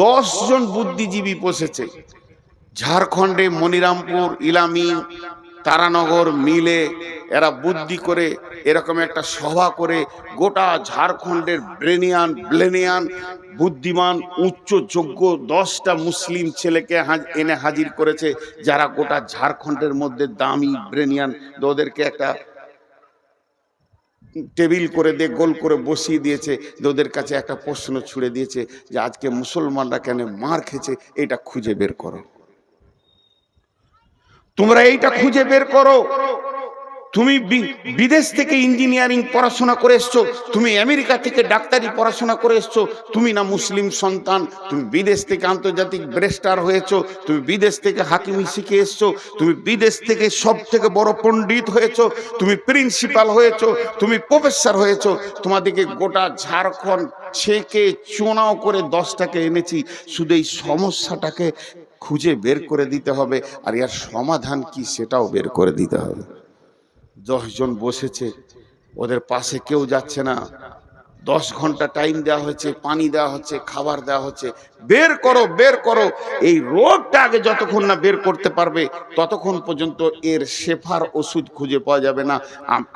10 জন বুদ্ধিজীবী বসেছে ঝাড়খণ্ডে, মনিরামপুর, ইলামি, তারানগর মিলে এরা বুদ্ধি করে এরকম একটা সভা করে গোটা ঝাড়খণ্ডের ব্রেনিয়ান বুদ্ধিমান উচ্চ যোগ্য 10টা মুসলিম ছেলেকে এনে হাজির করেছে, যারা গোটা ঝাড়খণ্ডের মধ্যে দামি ব্রেনিয়ান। ওদেরকে একটা টেবিল করে দিয়ে গোল করে বসিয়ে দিয়েছে, ওদের কাছে একটা প্রশ্ন ছুড়ে দিয়েছে যে আজকে মুসলমানরা কেন মার খেয়েছে, এটা খুঁজে বের করো, তোমরা এইটা খুঁজে বের করো। তুমি বিদেশ থেকে ইঞ্জিনিয়ারিং পড়াশোনা করে এসছো, তুমি আমেরিকা থেকে ডাক্তারি পড়াশোনা করে এসছো, তুমি না মুসলিম সন্তান, তুমি বিদেশ থেকে আন্তর্জাতিক ব্যারিস্টার হয়েছো, তুমি বিদেশ থেকে হাকিমি শিখে এসছো, তুমি বিদেশ থেকে সব থেকে বড় পণ্ডিত হয়েছো, তুমি প্রিন্সিপাল হয়েছো, তুমি প্রফেসর হয়েছো। তোমাদেরকে গোটা ঝাড়খণ্ড ছেঁকে চোনাও করে 10টাকে এনেছি, শুধু এই সমস্যাটাকে খুঁজে বের করে দিতে হবে, আর এর সমাধান কি সেটাও বের করে দিতে হবে। 10 জন বসেছে, ওদের পাশে কেউ যাচ্ছে না। 10 ঘন্টা টাইম দেওয়া হয়েছে, পানি দেওয়া হচ্ছে, খাবার দেওয়া হচ্ছে, বের করো বের করো। এই রোগটা আগে যতক্ষণ না বের করতে পারবে ততক্ষণ পর্যন্ত এর শেফার ওষুধ খুঁজে পাওয়া যাবে না।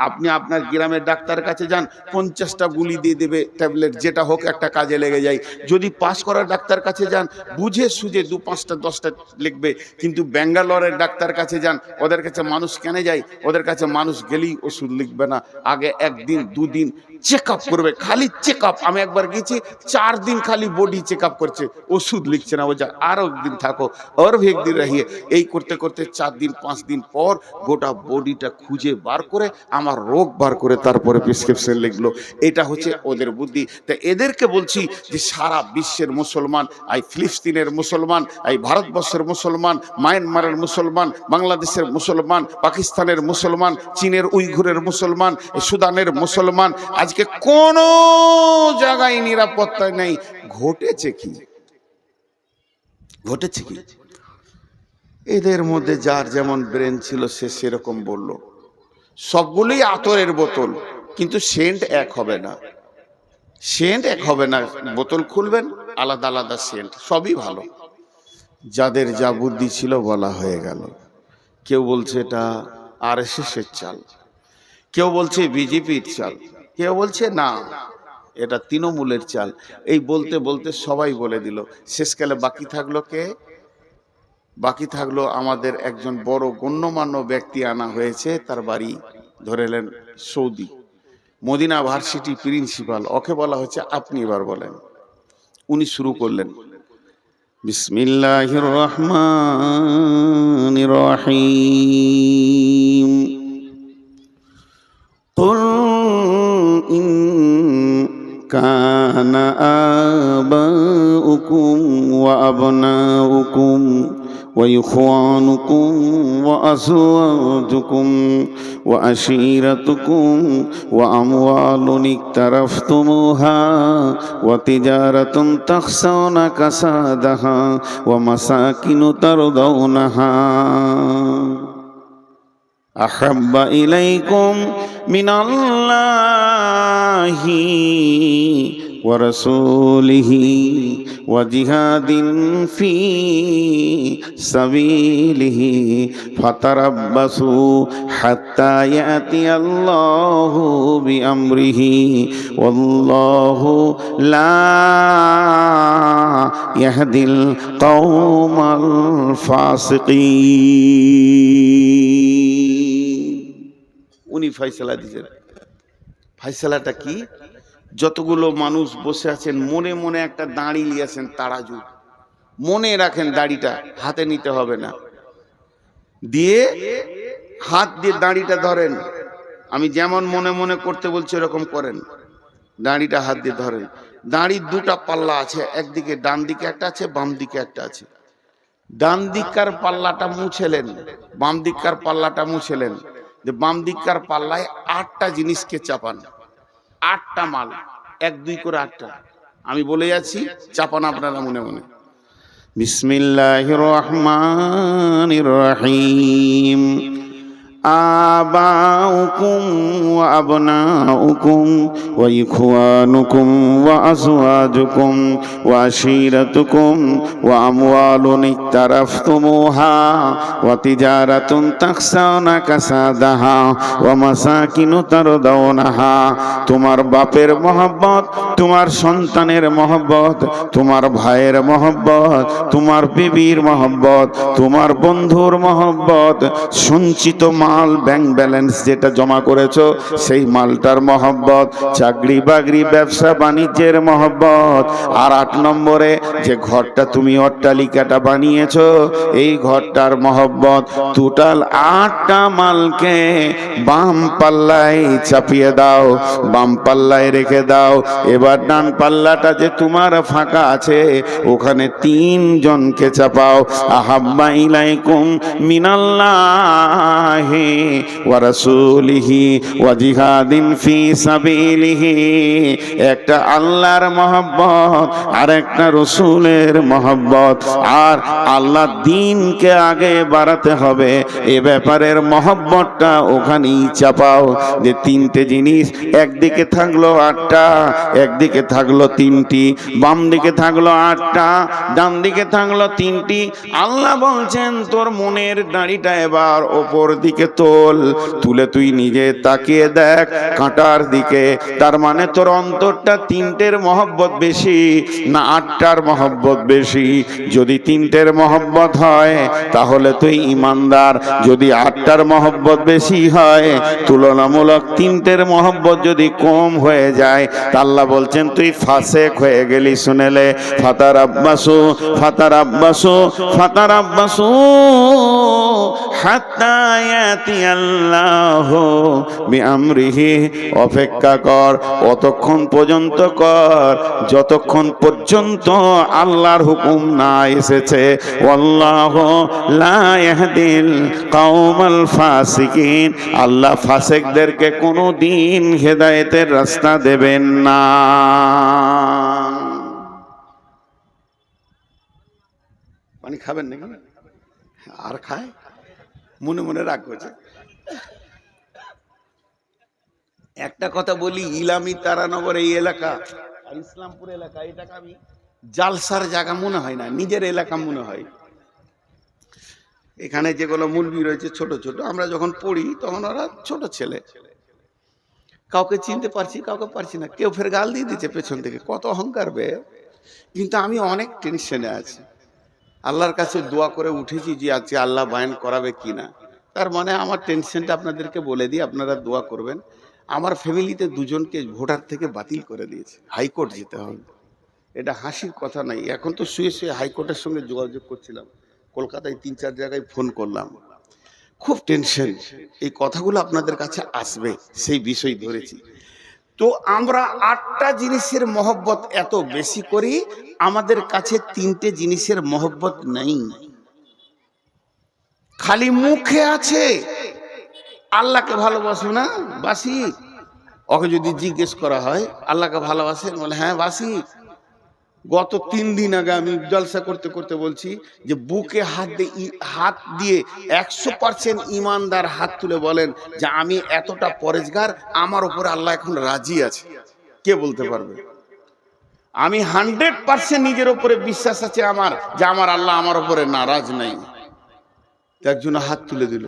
আপনি আপনার গ্রামের ডাক্তারের কাছে যান, 50টা গুলি দিয়ে দেবে, ট্যাবলেট যেটা হোক একটা কাজে লেগে যায়। যদি পাস করা ডাক্তার কাছে যান, বুঝে সুঝে 2, 5টা 10টা লিখবে। কিন্তু ব্যাঙ্গালোরের ডাক্তার কাছে যান, ওদের কাছে মানুষ কেন যায়, ওদের কাছে মানুষ গেলেই ওষুধ লিখবে না, আগে 1 দিন 2 দিন চেক আপ করবে, খালি চেক আপ। আমি একবার গেছি, 4 দিন খালি বডি চেক আপ করছে, ওষুধ লিখছে না। ও যা আরো একদিন থাকো, আর এক দিন রহিয়ে, এই করতে করতে 4 দিন 5 দিন পর গোটা বডিটা খুঁজে বার করে আমার রোগ বার করে তারপরে প্রেসক্রিপশন লিখলো। এটা হচ্ছে ওদের বুদ্ধি। তা এদেরকে বলছি যে সারা বিশ্বের মুসলমান, এই ফিলিস্তিনের মুসলমান, এই ভারতবর্ষের মুসলমান, মায়ানমারের মুসলমান, বাংলাদেশের মুসলমান, পাকিস্তানের মুসলমান, চীনের উইঘুরের মুসলমান, সুদানের মুসলমান, আজকে কোন জায়গায় নিরাপত্তা নেই। ঘটেছে কি? এদের মধ্যে যার যেমন ব্রেন ছিল সে সেরকম বলল। সবগুলোই আতরের বোতল, কিন্তু সেন্ট এক হবে না, বোতল খুলবেন আলাদা আলাদা সেন্ট, সবই ভালো। যাদের যা বুদ্ধি ছিল বলা হয়ে গেল। কেউ বলছে এটা আরএসএস এর চাল, কেউ বলছে বিজেপির চাল, কেউ বলছে না এটা তৃণমূলের চাল। এই বলতে বলতে সবাই বলে দিল। শেষকালে বাকি থাকলো কে? বাকি থাকলো আমাদের একজন বড় গণ্যমান্য ব্যক্তি আনা হয়েছে, তার বাড়ি ধরেলেন সৌদি, মদিনা ভার্সিটি প্রিন্সিপাল। ওকে বলা হচ্ছে আপনি এবার বলেন। উনি শুরু করলেন, বিসমিল্লাহির রহমানির রহিম, কুল ইন কানা আবাউকুম ওয়া আবনাউকুম ওয়া ইখওয়ানুকুম ওয়া আজওয়াজুকুম ওয়া আশীরাতুকুম ওয়া আমওয়ালুন ইকতারাফতুমুহা ওয়া তিজারাতুন তাখশাউনা কাসাদাহা ওয়া মাসাকিনু তারদাউনাহা আহাব্বা ইলাইকুম মিনাল্লাহি ওয়া রাসূলিহি ওয়া জিহাদিন ফি সাবিলিহি ফাতারাব্বাসু হাত্তা ইয়াতিয়াল্লাহু বিআমরিহি ওয়াল্লাহু লা ইয়াহদিল কওমাল ফাসিকিন। উনি ফয়সালা দিয়েছেন। ফয়সালাটা কি? যতগুলো মানুষ বসে আছেন মনে মনে একটা দাঁড়ি নিয়েছেন, তারাজু মনে রাখেন, দাড়িটা হাতে নিতে হবে না, দিয়ে হাত দিয়ে দাড়িটা ধরেন। আমি যেমন মনে মনে করতে বলছি এরকম করেন, দাড়িটা হাত দিয়ে ধরেন। দাড়ির 2টা পাল্লা আছে, একদিকে ডান দিকে একটা আছে, বাম দিকে একটা আছে। ডান দিককার পাল্লাটা মুছেলেন, বাম দিককার পাল্লাটা মুছেলেন। যে বাম দিককার পাল্লায় 8টা জিনিসকে চাপান, 8টা মাল, 1 2 করে 8টা। আমি বলে যাচ্ছি, চাপান আপনারা মনে মনে। বিসমিল্লাহির রহমানির রহিম, آباؤكم وأبناؤكم وإخوانكم وأزواجكم وعشيرتكم وأموال اقترفتموها وتجارة تخشون كسادها ومساكن ترضونها। তোমার বাপের মহব্বত, তোমার সন্তানের মহব্বত, তোমার ভাইয়ের মহব্বত, তোমার বিবির মহব্বত, তোমার বন্ধুর মহব্বত, সঞ্চিত মাল ব্যাংক ব্যালেন্স যেটা জমা করেছো সেই মালটার মহব্বত, চাকরি বাকরি ব্যবসা বাণিজ্যের মহব্বত, আর 8 নম্বরে যে ঘরটা তুমি অট্টালিকাটা বানিয়েছো এই ঘরটার মহব্বত। টোটাল 8টা মালকে বাম পাল্লায় চাপিয়ে দাও, বাম পাল্লায় রেখে দাও। এবার ডান পাল্লাটা যে তোমার ফাঁকা আছে ওখানে 3 জনকে চাপাও। আহাব্বা ইলাইকুম মিনাল্লাহি ওয়া রাসূলিহি ওয়া জিহাদিন ফি সাবিলিহি। একটা আল্লাহর মহব্বত আর একটা রাসূলের মহব্বত, আর আল্লাহ দ্বীনকে আগে বাড়াতে হবে এ ব্যাপারের মহব্বতটা ওখানেই চাপাও। যে 3টে জিনিস, একদিকে থাকলো 8টা, একদিকে থাকলো 3টি, বাম দিকে থাকলো 8টা, ডান দিকে থাকলো 3টি। আল্লাহ বলছেন তোর মনের দাড়িটা এবার ওপর দিকে তোল, তুলে তুই নিজে তাকিয়ে দেখ কাঁটার দিকে। তার মানে তোর অন্তরটা 3টের মহব্বত বেশি না 8টার মহব্বত বেশি? যদি 3টের মহব্বত হয় তাহলে তুই ইমানদার, যদি 8টার মহব্বত বেশি হয়, তুলনামূলক 3টের মহব্বত যদি কম হয়ে যায় তা আল্লাহ বলছেন তুই ফাসেক হয়ে গেলি। শুনেলে ফাতারাব্বাসু ফাতারাব্বাসু ফাতারাব্বাসু হাত্তা ইয়াতিয়াল্লাহু বিআমরিহি। অপেক্ষা কর, অতক্ষণ পর্যন্ত কর যতক্ষণ পর্যন্ত আল্লাহর হুকুম না এসেছে। ওয়াল্লাহু লা ইয়াহদিল কওমাল ফাসিকিন। আল্লাহ ফাসিকদেরকে কোনো দিন হেদায়েতের রাস্তা দেবেন না। পানি খাবেন নাকি? আর খায়? মনে মনে রাগ করছে। একটা কথা বলি, ইলামি তারানগর এই এলাকা আর ইসলামপুর এলাকা, এটাকে আমি জালসার জায়গা মনে হয় না, নিজের এলাকা মনে হয়। এখানে যেগুলো মুলবি রয়েছে ছোট ছোট, আমরা যখন পড়ি তখন ওরা ছোট ছেলে, কাউকে চিনতে পারছি কাউকে পারছি না। কেউ ফের গাল দিয়ে দিচ্ছে পেছন থেকে, কত অহংকার বে। কিন্তু আমি অনেক টেনশনে আছি, আল্লাহর কাছে দোয়া করে উঠেছি যে আজকে আল্লাহ বায়ান করাবে কিনা। তার মানে আমার টেনশনটা আপনাদেরকে বলে দিই, আপনারা দোয়া করবেন। আমার ফ্যামিলিতে 2 জনকে ভোটার থেকে বাতিল করে দিয়েছে, হাইকোর্ট যেতে হবে। এটা হাসির কথা নাই। এখন তো শুয়ে শুয়ে হাইকোর্টের সঙ্গে যোগাযোগ করছিলাম, কলকাতায় 3-4 জায়গায় ফোন করলাম। খুব টেনশন। এই কথাগুলো আপনাদের কাছে আসবে সেই বিষয় ধরেছি। তো আমরা 8টা জিনিসের মহব্বত এত বেশি করি, আমাদের কাছে 3টে জিনিসের মহব্বত নেই। খালি মুখে আছে আল্লাহকে ভালোবাসো না, বাসি। ওকে যদি জিজ্ঞেস করা হয় আল্লাহকে ভালোবাসেন, বলে হ্যাঁ বাসি। গত 3 দিন আগে আমি জলসা করতে করতে বলছি যে বুকে হাত দিয়ে 100% ইমানদার হাত তুলে বলেন যে আমি এতটা পরেজগার, আমার উপরে আল্লাহ এখন রাজি আছে। কে বলতে পারবে? আমি 100% নিজের উপরে বিশ্বাস আছে আমার, যে আমার আল্লাহ আমার উপরে নারাজ নাই। একজন হাত তুলে দিল,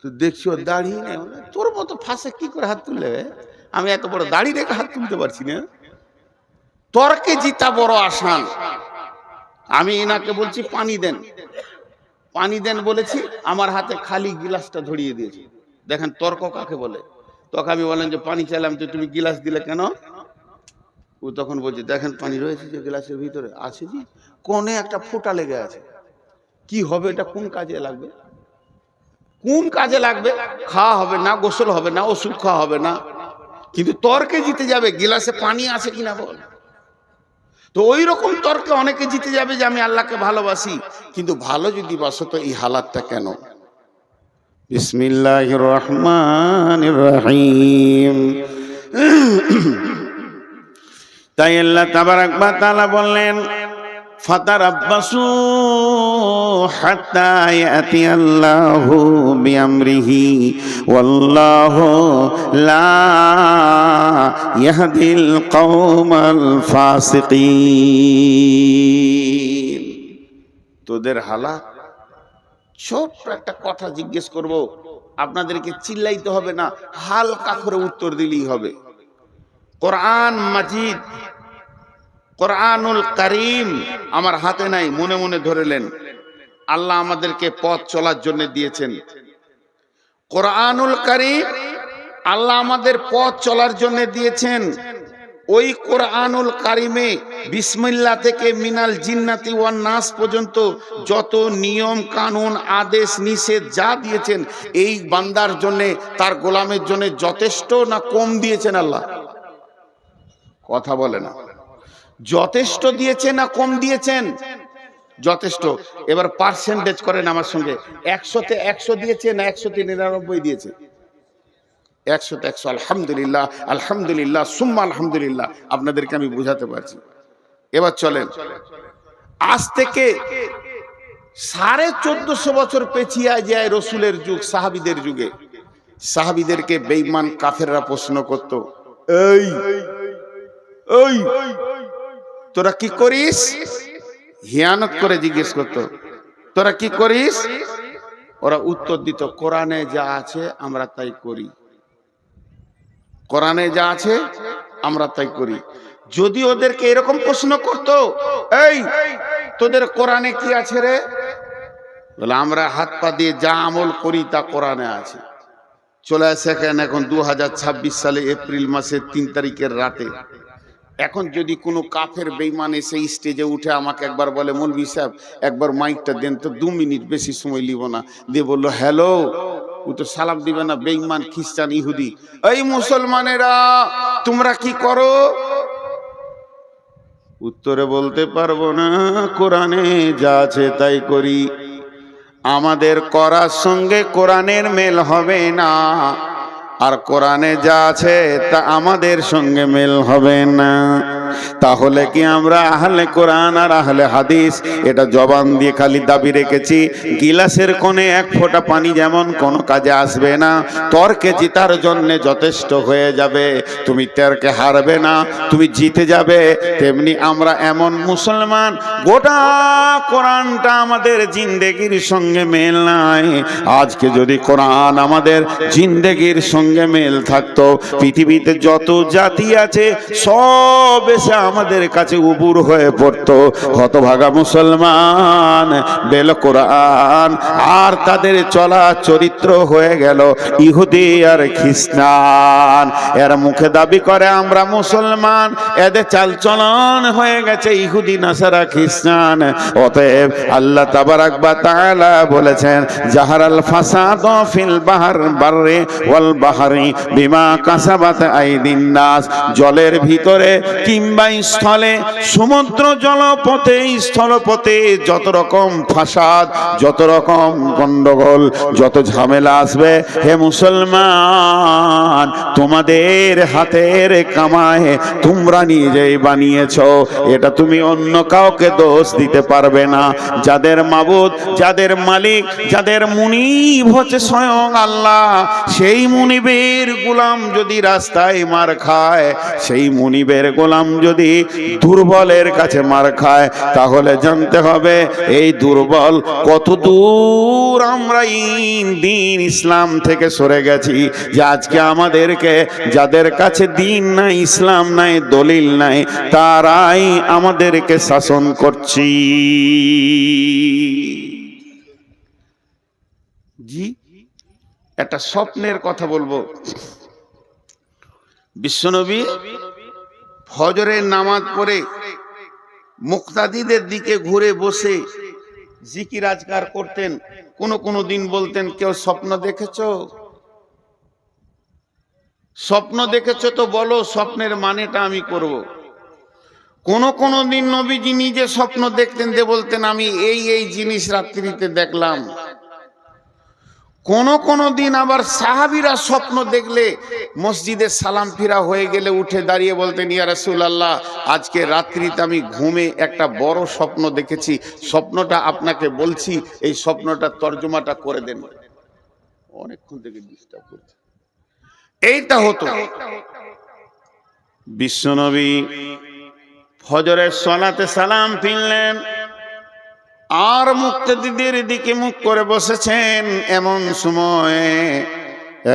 তো দেখছি ওর দাড়ি নেই। তোর মতো ফাঁসে কি করে হাত তুললে? আমি এত বড় দাড়ি রেখে হাত তুলতে পারছি না। তর্কে জিতা বড় আসান। আমি এনাকে বলছি পানি দেন, পানি দেন বলেছি, আমার হাতে খালি গিলাসটা ধরিয়ে দিয়েছি। দেখেন তর্ক কাকে বলে। তখন আমি বললাম যে পানি চাইলাম, তো তুমি গিলাস দিলে কেন? ও তখন বলছে দেখেন পানি রয়েছে যে গ্লাসের ভিতরে আছে, জি কোণে একটা ফোঁটা লেগে আছে। কি হবে এটা? কোন কাজে লাগবে? কোন কাজে লাগবে? খাওয়া হবে না, গোসল হবে না, ওষুধ খাওয়া হবে না, কিন্তু তর্কে জিতে যাবে গিলাসে পানি আছে কিনা বল। তো ওই রকম তর্কে অনেকে জিতে যাবে যে আমি আল্লাহকে ভালোবাসি, কিন্তু ভালো যদি বাসো তো এই হালাতটা কেন? বিসমিল্লাহির রহমানির রহিম। তাই আল্লাহ তাবারাক ওয়া তাআলা বললেন ফাতারাব্বাসু হাত্তা ইয়াতিয়াল্লাহু বিআমরিহি ওয়াল্লাহু লা ইয়াহদিল কওমাল ফাসিকিন। তোদের হালাত, ছোট্ট একটা কথা জিজ্ঞেস করব, আপনাদেরকে চিল্লাইতে হবে না, হালকা করে উত্তর দিলেই হবে। কোরআন মাজিদ, কোরআনুল কারীম আমার হাতে নাই, মনে মনে ধরেলেন। আল্লাহ আমাদেরকে পথ চলার জন্য দিয়েছেন কোরআনুল কারীম, আল্লাহ আমাদের পথ চলার জন্য দিয়েছেন। ওই কোরআনুল কারীমে বিসমিল্লাহ থেকে মিনাল জিন্নাতি ওয়ান নাস পর্যন্ত যত নিয়ম কানুন আদেশ নিষেধ যা দিয়েছেন, এই বান্দার জন্য, তার গোলামের জন্য যথেষ্ট না কম দিয়েছেন? আল্লাহ কথা বলে না, যথেষ্ট দিয়েছে না কম দিয়েছেন? যথেষ্ট। এবার পার্সেন্টেজ করেন আমার সঙ্গে, 100-তে 100 দিয়েছে না 100-তে 99 দিয়েছে? 100-তে 100। আলহামদুলিল্লাহ, আলহামদুলিল্লাহ, সুম্মা আলহামদুলিল্লাহ। আপনাদেরকে আমি বুঝাতে পারছি। এবার চলেন, আজ থেকে 1450 বছর পেছিয়ে যায় রসুলের যুগ, সাহাবীদের যুগে। সাহাবীদেরকে বেঈমান কাফেররা প্রশ্ন করত, এই এই তোরা কি করিস? হিয়ানত করে জিজ্ঞেস করত, তোরা কি করিস? ওরা উত্তর দিত, কোরআনে যা আছে আমরা তাই করি, কোরআনে যা আছে আমরা তাই করি। যদি ওদেরকে এরকম প্রশ্ন করত, এই তোদের কোরআনে কি আছে রে? বলে আমরা হাত পা দিয়ে যা আমল করি তা কোরআনে আছে। চলে আসে এখন 2026 সালে এপ্রিল মাসের 3 তারিখের রাতে। এখন যদি কোনো কাফের বেঈমান এসে স্টেজে উঠে আমাকে একবার বলে, মৌলভী সাহেব একবার মাইকটা দেন তো, 2 মিনিট, বেশি সময় লিব না, দিয়ে বললো হ্যালো, ও তো সালাম দিবে না, বেঈমান খ্রিস্টান ইহুদি। এই মুসলমানেরা তোমরা কি করো? উত্তরে বলতে পারবো না, কোরআনে যা আছে তাই করি। আমাদের করার সঙ্গে কোরআনের মেল হবে না, আর কোরআনে যা আছে তা আমাদের সঙ্গে মেল হবে না। তাহলে কি আমরা আহলে কোরআন আর আহলে হাদিস এটা জবান দিয়ে খালি দাবি রেখেছি? গিলাসের কোণে 1 ফোঁটা পানি যেমন কোনো কাজে আসবে না, তর্কে জিতার জন্য যথেষ্ট হয়ে যাবে। তুমি তর্কে হারবে না, তুমি জিতে যাবে। তেমনি আমরা এমন মুসলমান, গোটা কোরআনটা আমাদের জিন্দেগির সঙ্গে মেল নাই। আজকে যদি কোরআন আমাদের জিন্দেগির সঙ্গে মেল থাকতো, পৃথিবীতে যত জাতি আছে সব এসে আমাদের কাছে উবুর হয়ে পড়তো। হতভাগা মুসলমান বেল কোরআন, আর তাদের চলা চরিত্র হয়ে গেল ইহুদি আর খ্রিস্টান। এরা মুখে দাবি করে আমরা মুসলমান, এদের চালচলন হয়ে গেছে ইহুদি নাসারা খ্রিস্টান। অতএব আল্লাহ তাবারাক ওয়া তাআলা বলেছেন, জাহারাল ফাসাদু ফিল বাররি ওয়াল বাহরি বিমা কাসাবাত আইদিন নাস। জলের ভিতরে কিংবা স্থলে, সমুদ্র জলপথে স্থলপথে যত রকম ফাসাদ, যত রকম গন্ডগোল, যত ঝামেলা আসবে, হে মুসলমান তোমাদের হাতের কামায় তোমরা নিজেই বানিয়েছো। এটা তুমি অন্য কাউকে দোষ দিতে পারবে না। যাদের মাবুদ, যাদের মালিক, যাদের মুনিব হচ্ছে স্বয়ং আল্লাহ, সেই মুনিবের গোলাম যদি রাস্তায় মার খায়, সেই মুনিবের গোলাম যদি দুর্বলের কাছে মার খায়, তাহলে জানতে হবে এই দুর্বল কত দূর আমরা দিন ইসলাম থেকে সরে গেছি। যে আজকে আমাদেরকে, যাদের কাছে দিন নাই, ইসলাম নাই, দলিল নাই, তারাই আমাদেরকে শাসন করছি। জি, একটা স্বপ্নের কথা বলবো। বিশ্বনবী ফজরের নামাজ পড়ে মুক্তাদিদের দিকে ঘুরে বসে জিকির আজকার করতেন। কোন দিন বলতেন, কেউ স্বপ্ন দেখেছো? স্বপ্ন দেখেছো তো বলো, স্বপ্নের মানেটা আমি করব। কোন দিন নবীজি নিজে স্বপ্ন দেখতেন, দিয়ে বলতেন আমি এই এই জিনিস রাত্রিতে দেখলাম। কোন দিন আবার সাহাবীরা স্বপ্ন দেখলে মসজিদে সালাম ফিরা হয়ে গেলে উঠে দাঁড়িয়ে বলতেন, ইয়া রাসূলুল্লাহ, আজকে রাত্রিতে আমি ঘুমে একটা বড় স্বপ্ন দেখেছি, স্বপ্নটা আপনাকে বলছি, এই স্বপ্নটা তর্জমাটা করে দেন। অনেকক্ষণ থেকে ডিস্টার্ব করছে। এইটা হতো। বিশ্বনবী ফজরের সালাতে সালাম ফিরলেন আর মুক্তাদিদের দিকে মুখ করে বসেছেন। এমন সময়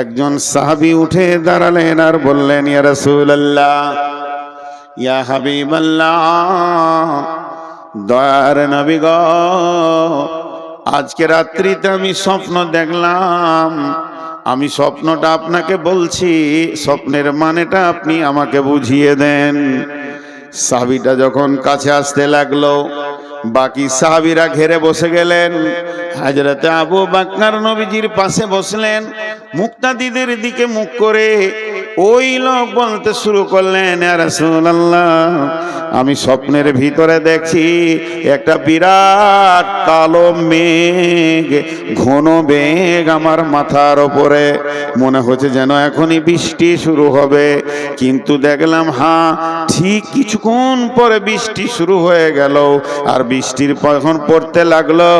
একজন সাহাবী উঠে দাঁড়ালেন আর বললেন, ইয়া রাসূলুল্লাহ, ইয়া হাবিবাল্লাহ, দয়ার নবী গো, আজকে রাত্রিতে আমি স্বপ্ন দেখলাম, আমি স্বপ্নটা আপনাকে বলছি, স্বপ্নের মানেটা আপনি আমাকে বুঝিয়ে দেন। সাহাবীটা যখন কাছে আসতে লাগলো, বাকি সাহাবীরা ঘেরে বসে গেলেন। হযরতে আবু বকর নবীজির পাশে বসলেন, মুক্তাদিদের দিকে মুখ করে ওই লোক বলতে শুরু করলেন, ইয়া রাসূলুল্লাহ, আমি স্বপ্নের ভিতরে দেখছি একটা বিরাট কালো মেঘ, ঘন মেঘ আমার মাথার ওপরে, মনে হচ্ছে যেন এখনই বৃষ্টি শুরু হবে। কিন্তু দেখলাম ঠিক কিছুক্ষণ পরে বৃষ্টি শুরু হয়ে গেল। আর বৃষ্টির যখন পড়তে লাগলো,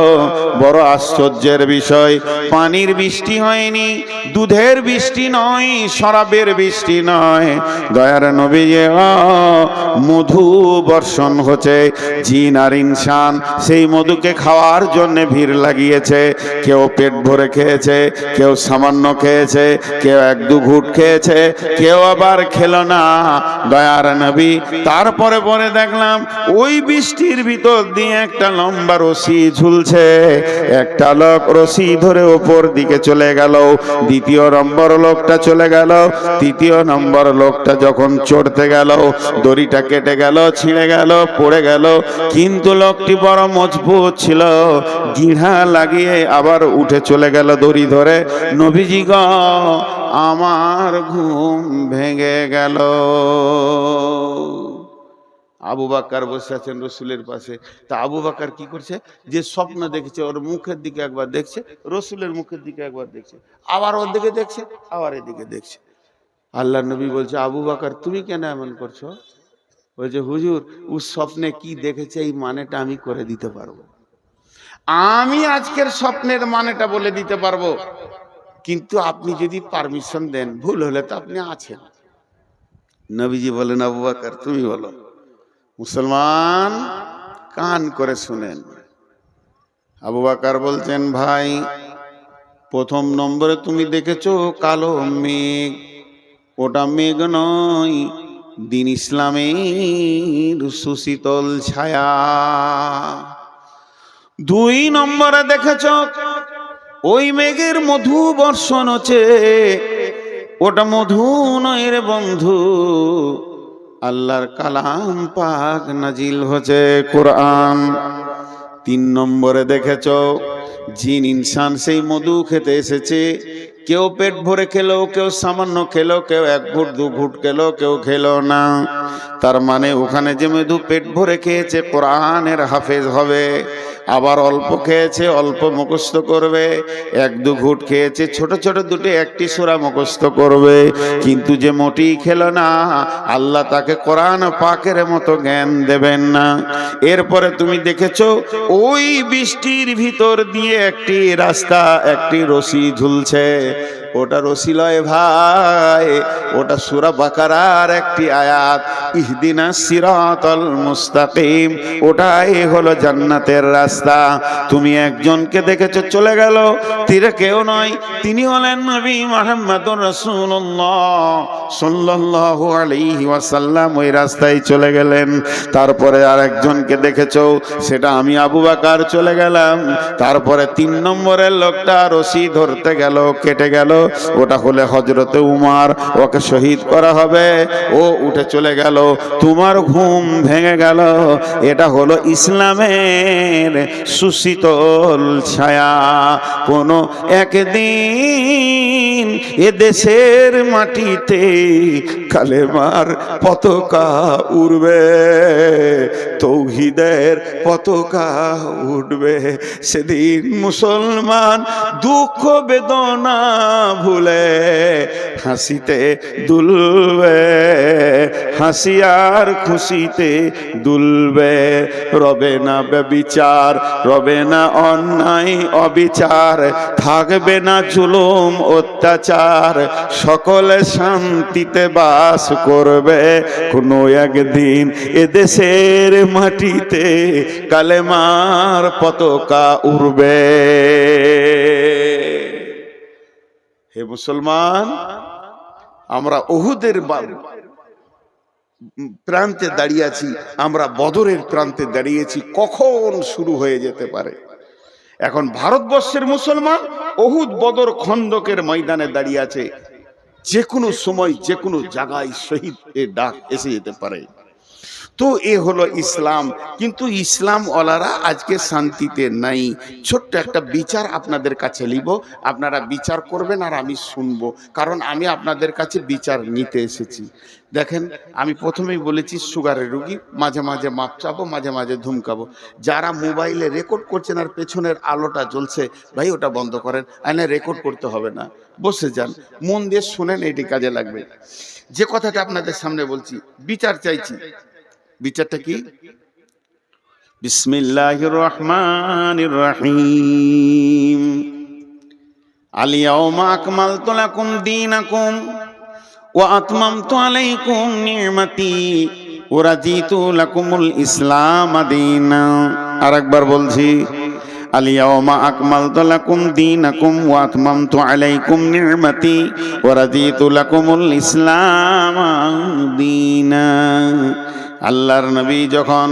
বড় আশ্চর্যের বিষয়, পানির বৃষ্টি হয়নি, দুধের বৃষ্টি নয়, শরাবের বৃষ্টি নয়, দয়ার নবী, মধু বর্ষণ হচ্ছে। জিন আর ইনসান সেই মধুকে খাওয়ার জন্য ভিড় লাগিয়েছে। কেউ পেট ভরে খেয়েছে, কেউ সামান্য খেয়েছে, কেউ এক দু ঘুট খেয়েছে, কেউ আবার খেলো না, দয়ার নবী। তারপরে পরে দেখলাম ওই বৃষ্টির ভিতর দিয়ে একটা লম্বা রশি ঝুলছে। একটা লোক রশি ধরে ওপর দিকে চলে গেল, দ্বিতীয় নম্বর লোকটা চলে গেল, তৃতীয় নম্বর লোকটা যখন চড়তে গেল, দড়িটা কেটে গেল, ছিঁড়ে গেল, পড়ে গেল। কিন্তু লোকটি বড় মজবুত ছিল, গিঁড়া লাগিয়ে আবার উঠে চলে গেল দড়ি ধরে। নবীজি গো, আমার ঘুম ভেঙে গেল। আবু বকর বসে আছেন রসুলের পাশে। তা আবু বকর কি করছে, যে স্বপ্ন দেখেছে ওর মুখের দিকে একবার দেখছে, রসুলের মুখের দিকে একবার দেখছে, আবার ওর দিকে দেখছে, আবার এদিকে দেখছে। আল্লাহ নবী বলছে, আবু বকর তুমি কেন এমন করছো? বলছে, হুজুর, ও স্বপ্নে কি দেখেছে এই মানেটা আমি করে দিতে পারবো, আমি আজকের স্বপ্নের মানেটা বলে দিতে পারবো, কিন্তু আপনি যদি পারমিশন দেন, ভুল হলে তো আপনি আছেন। নবীজি বলেন, আবু বকর তুমি বলো। মুসলমান কান করে শুনেন। আবু বকর বলছেন, ভাই, প্রথম নম্বরে তুমি দেখেছো কালো মেঘ, ওটা মেঘ নয়, দিন ইসলামের সুশীতল ছায়া। দুই নম্বরে দেখেছো ওই মেঘের মধু বর্ষণ হচ্ছে, ওটা মধু নয় রে বন্ধু, আল্লাহর কালাম পাক নাজিল হচ্ছে, কোরআন। তিন নম্বরে দেখেছো জিন ইনসান সেই মধু খেতে এসেছে, কেউ পেট ভরে খেলো, কেউ সামান্য খেলো, কেউ এক ঘুট দু ঘুট খেলো, কেউ খেলো না। তার মানে ওখানে যে মধু পেট ভরে খেয়েছে কোরআনের হাফেজ হবে, আবার অল্প খেয়েছে অল্প মুখস্থ করবে, এক দু ঘুট খেয়েছে ছোট ছোট দুটি একটি সূরা মুখস্থ করবে। কিন্তু যে মোটি খেলো না, আল্লাহ তাকে কোরআন পাকের মতো জ্ঞান দেবেন না। এরপরে তুমি দেখেছো ওই বৃষ্টির ভিতর দিয়ে একটি রাস্তা, একটি রশি ঝুলছে, ওটা রশি লয় ভাই, ওটা সূরা বাকারার একটি আয়াত, ইহদিনাস সিরাতাল মুস্তাকিম, ওটাই হলো জান্নাতের রাস্তা। তুমি একজনকে দেখেছো চলে গেল, তীরে কেউ নয়, তিনি হলেন নবী মুহাম্মদুর রাসূলুল্লাহ সাল্লাল্লাহু আলাইহি ওয়াসাল্লাম, ওই রাস্তায় চলে গেলেন। তারপরে আরেকজনকে দেখেছো, সেটা আমি আবু বকর চলে গেলাম। তারপরে তিন নম্বরের লোকটা রশি ধরতে গেল, কেটে গেল, ওটা হলে হযরতে উমর, ওকে শহীদ করা হবে, ও উঠে চলে গেল। তোমার ঘুম ভেঙে গেল, এটা হলো ইসলামের সুশীতল ছায়া। কোনো একদিন একদিন এদেশের মাটিতে কালেমার পতাকা উড়বে, তৌহিদের পতাকা উঠবে। সেদিন মুসলমান দুঃখ বেদনা ভুলে হাসিতে দুলবে, হাসি আর খুশিতে দুলবে। রবে না ব্যভিচার, রবে না অন্যায় অবিচার, থাকবে না জুলুম অত্যাচার, সকলে শান্তিতে বাস করবে। কোনো একদিন এদেশের মাটিতে কালেমার পতাকা উড়বে। হে মুসলমান, আমরা উহুদের প্রান্তে দাঁড়িয়ে আছি, আমরা বদরের প্রান্তে দাঁড়িয়েছি। কখন শুরু হয়ে যেতে পারে। এখন ভারতবর্ষের মুসলমান উহুদ বদর খন্দকের ময়দানে দাঁড়িয়ে আছে। যে কোনো সময় যে কোনো জায়গায় শহীদের ডাক এসে যেতে পারে। তো এ হলো ইসলাম। কিন্তু ইসলাম ওয়ালারা আজকে শান্তিতে নাই। ছোট্ট একটা বিচার আপনাদের কাছে নিব, আপনারা বিচার করবেন আর আমি শুনবো, কারণ আমি আপনাদের কাছে বিচার নিতে এসেছি। দেখেন, আমি প্রথমেই বলেছি সুগারের রুগী, মাঝে মাঝে মাপ চাবো, মাঝে মাঝে ধুমকাবো। যারা মোবাইলে রেকর্ড করছেন আর পেছনের আলোটা জ্বলছে, ভাই ওটা বন্ধ করেন, আইনে রেকর্ড করতে হবে না, বসে যান, মন দিয়ে শোনেন, এটি কাজে লাগবে। যে কথাটা আপনাদের সামনে বলছি, বিচার চাইছি। বিচারটা কি? বিসমিল্লাহির রহমানির রহিম। আল ইয়াউমা আকমালতু লাকুম দীনাকুম ওয়া আতমামতু আলাইকুম নি'মাতি ওয়া রাদিতু লাকুমুল ইসলাম দীনা। আরেকবার বলছি, আল ইয়াউমা আকমালতু লাকুম দীনাকুম ওয়া আতমামতু আলাইকুম নি'মাতি ওয়া রাদিতু লাকুমুল ইসলাম দীনা। আল্লাহর নবী যখন,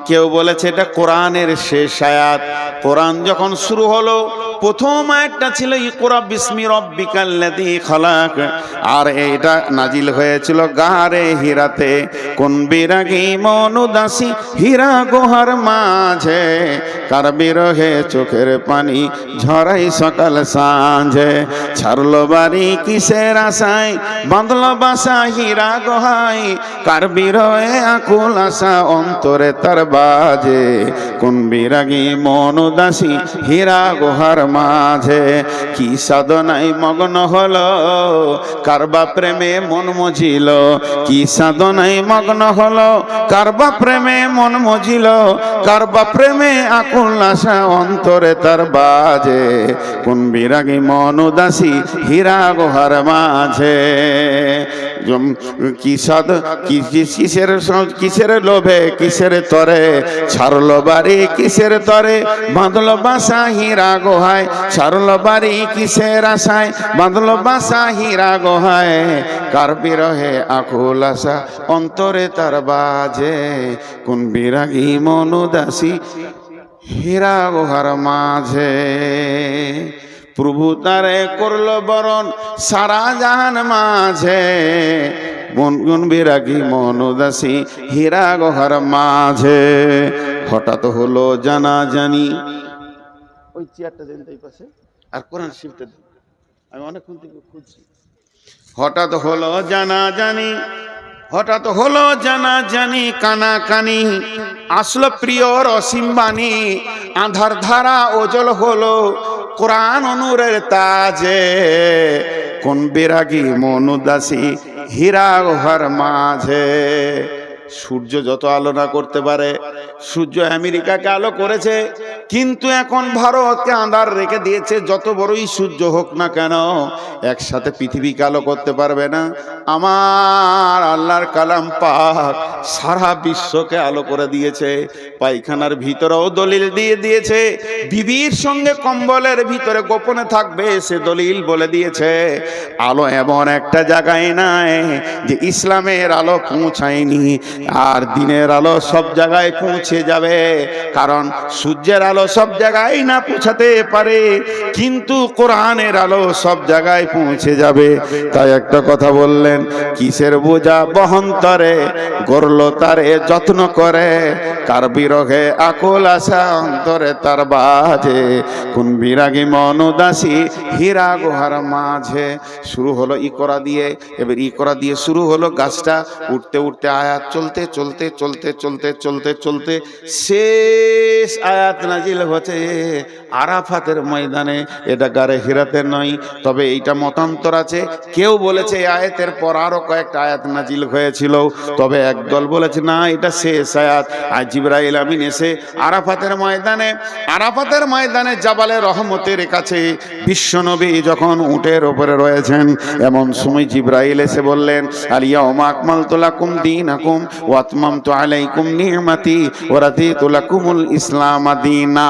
কেউ বলেছে এটা কোরআনের শেষ আয়াত, কোরআন যখন শুরু হলো প্রথম আয়াতটা ছিল ইকরা বিসমি রাব্বিকাল্লাযী খালাক, আর এটা নাজিল হয়েছিল গারে হীরাতে। কোন বিরাগী মন উদাসী হীরা গুহার মাঝে, কার বিরহে চোখের পানি ঝরাই সকাল সাঁঝে। ছাড়লো বাড়ি কিসের আশায়, বাঁধলো বাসা হীরা গুহায়, কার বিরহে আকুল আশা অন্তরে তার বাজে। কোন বিরাগী মন উদাসী হীরা গুহার মাঝে, কি সাধনায় মগ্ন হলো, কারবা প্রেমে মন মজিল, কি সাধনায় মগ্ন হলো, কারবা প্রেমে মন মজিল, কারবা প্রেমে আকুল আশা অন্তরে তার বাজে। কোন বিরাগী মন উদাসী হীরা গুহার মাঝে। কি সাধ কিসের লোভে কিসের তরে, ছাড়লো বাড়ি কিসের তরে, বাঁধলো বাসা হীরা গুহায়, ছাড়লো বাড়ি কিসের আশায়, বাঁধলো বাসা হীরা গুহায়, কার বিরহে আকুল আশা অন্তরে তার বাজে। কোন বিরাগী মন উদাসী হীরা গুহার মাঝে। প্রভু তারে করলো বরণ সারা জাহান মাঝে, কোন বিরাগী মন উদাসী হীরা গুহার মাঝে। হঠাৎ হলো জানাজানি, ওই চেয়ারটা দেন তাই পাশে, আর কোরআন শিফটটা দেন, আমি অনেকক্ষণ থেকে খুঁজছি। হঠাৎ হলো জানাজানি, হঠাৎ হলো জানাজানি, কানাকানি আসলো প্রিয় অসীম বাণী, আধার ধারা ওজল হলো কোরআন নূরের তাজে। কোন বিরাগী মন উদাসী হীরা গুহার মাঝে। সূর্য যত আলো না করতে পারে, সূর্য আমেরিকাকে আলো করেছে, কিন্তু এখন ভারতকে আঁধার রেখে দিয়েছে। যত বড়ই সূর্য হোক না কেন, একসাথে পৃথিবীকে আলো করতে পারবে না। আমার আল্লাহর কালাম পাক সারা বিশ্বকে আলো করে দিয়েছে। পায়খানার ভিতরেও দলিল দিয়ে দিয়েছে, বিবির সঙ্গে কম্বলের ভিতরে গোপনে থাকবে সে দলিল বলে দিয়েছে। আলো এমন একটা জায়গায় নাই যে ইসলামের আলো পৌঁছায়নি, আর দিনের আলো সব জায়গায় পৌঁছে যাবে। কারণ সূর্যের আলো সব জায়গায় না পৌঁছাতে পারে, কিন্তু কোরআনের আলো সব জায়গায় পৌঁছে যাবে। তাই একটা কথা বললেন, কিসের বোঝা বহন তরে, গড়ল তারে যত্ন করে, কার বিরহে আকুল আশা অন্তরে তার বাজে, কোন বিরাগী মন উদাসী হীরা গুহার মাঝে। শুরু হলো ইকরা দিয়ে, এবার ইকরা দিয়ে শুরু হলো গাছটা উঠতে উঠতে আয়াত চলতে চলতে চলতে চলতে চলতে চলতে শেষ আয়াত নাজিল হচ্ছে আরাফাতের ময়দানে। এটা গারে হিরাতে নয়, তবে এইটা মতান্তর আছে। কেউ বলেছে এই আয়াতের পর আরো কয়েকটা আয়াত নাজিল হয়েছিল, তবে একদল বলেছে না এটা শেষ আয়াত। আর জিবরাইল আমিন এসে আরাফাতের ময়দানে জাবালে রহমতের কাছে বিশ্বনবী যখন উটের উপরে রয়েছেন, এমন সময় জিবরাইল এসে বললেন আলিয়াউমা আকমালতু লাকুম দীনাকুম ওয়া আতমামতু আলাইকুম নি'মাতি ওয়া রাদিতু লাকুমুল ইসলাম দীনা।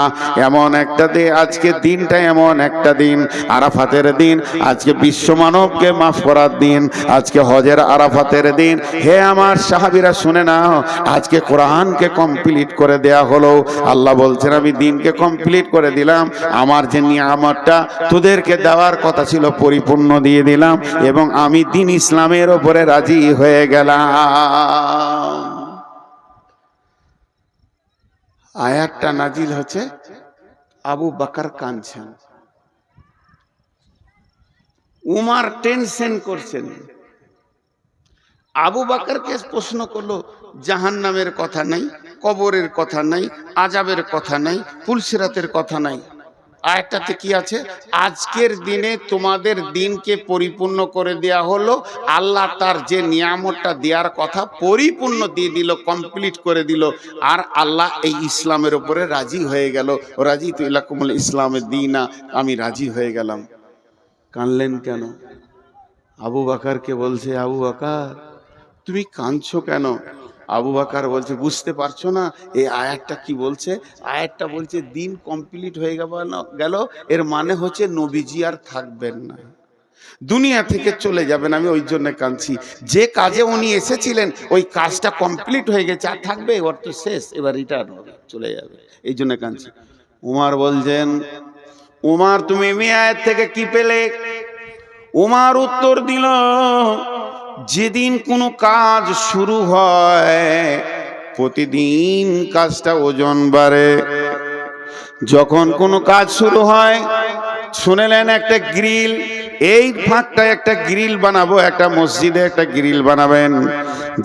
এমন একটা দিন, আজকে দিনটা এমন একটা দিন, আরাফাতের দিন, আজকে বিশ্ব মানবকে মাফ করার দিন, আজকে হজের আরাফাতের দিন। হে আমার সাহাবীরা শুনে নাও, আজকে কোরআনকে কমপ্লিট করে দেয়া হলো। আল্লাহ বলছেন আমি দিনকে কমপ্লিট করে দিলাম, আমার যে নিয়ামতটা তোদেরকে দেওয়ার কথা ছিল পরিপূর্ণ দিয়ে দিলাম, এবং আমি দিন ইসলামের উপরে রাজি হয়ে গেলাম। আয়াতটা নাজিল হচ্ছে, আবু বকর কাঁদছেন, উমর টেনশন করছেন। আবু বকরকে প্রশ্ন করলো জাহান্নামের কথা নাই, কবরের কথা নাই, আযাবের কথা নাই, পুলসিরাতের কথা নাই। আয়াতটাতে কি আছে? আজকের দিনে তোমাদের দিনকে পরিপূর্ণ করে দেয়া হলো। আল্লাহ তার যে নিয়ামতটা দেওয়ার কথা পরিপূর্ণ দিয়ে দিল, কমপ্লিট করে দিল। আর আল্লাহ এই ইসলামের উপরে রাজি হয়ে গেল। রাজিতু লাকুমুল ইসলামের দীনা, আমি রাজি হয়ে গেলাম। কানলেন কেন? আবু বকরকে বলছে আবু বকর তুমি কাঁদছো কেন? আবু বকর বলছে বুঝতে পারছো না এই আয়াতটা কি বলছে? আয়াতটা বলছে দিন কমপ্লিট হয়ে গেল, এর মানে হচ্ছে নবীজি আর থাকবেন না, দুনিয়া থেকে চলে যাবেন। আমি ওই জন্য কাঁদছি, যে কাজে উনি এসেছিলেন ওই কাজটা কমপ্লিট হয়ে গেছে, আর থাকবে? ওর তো শেষ, এবার রিটার্ন হবে, চলে যাবে, এই জন্য কাঁদছি। উমর বলছেন উমর তুমি আয়াত থেকে কি পেলে? উমর উত্তর দিল যেদিন কোনো কাজ শুরু হয় প্রতিদিন কাজটা ওজন বাড়ে। যখন কোনো কাজ শুরু হয়, শুনেলেন একটা গ্রিল, এই ফাঁকটা একটা গ্রিল বানাবো, একটা মসজিদে একটা গ্রিল বানাবেন।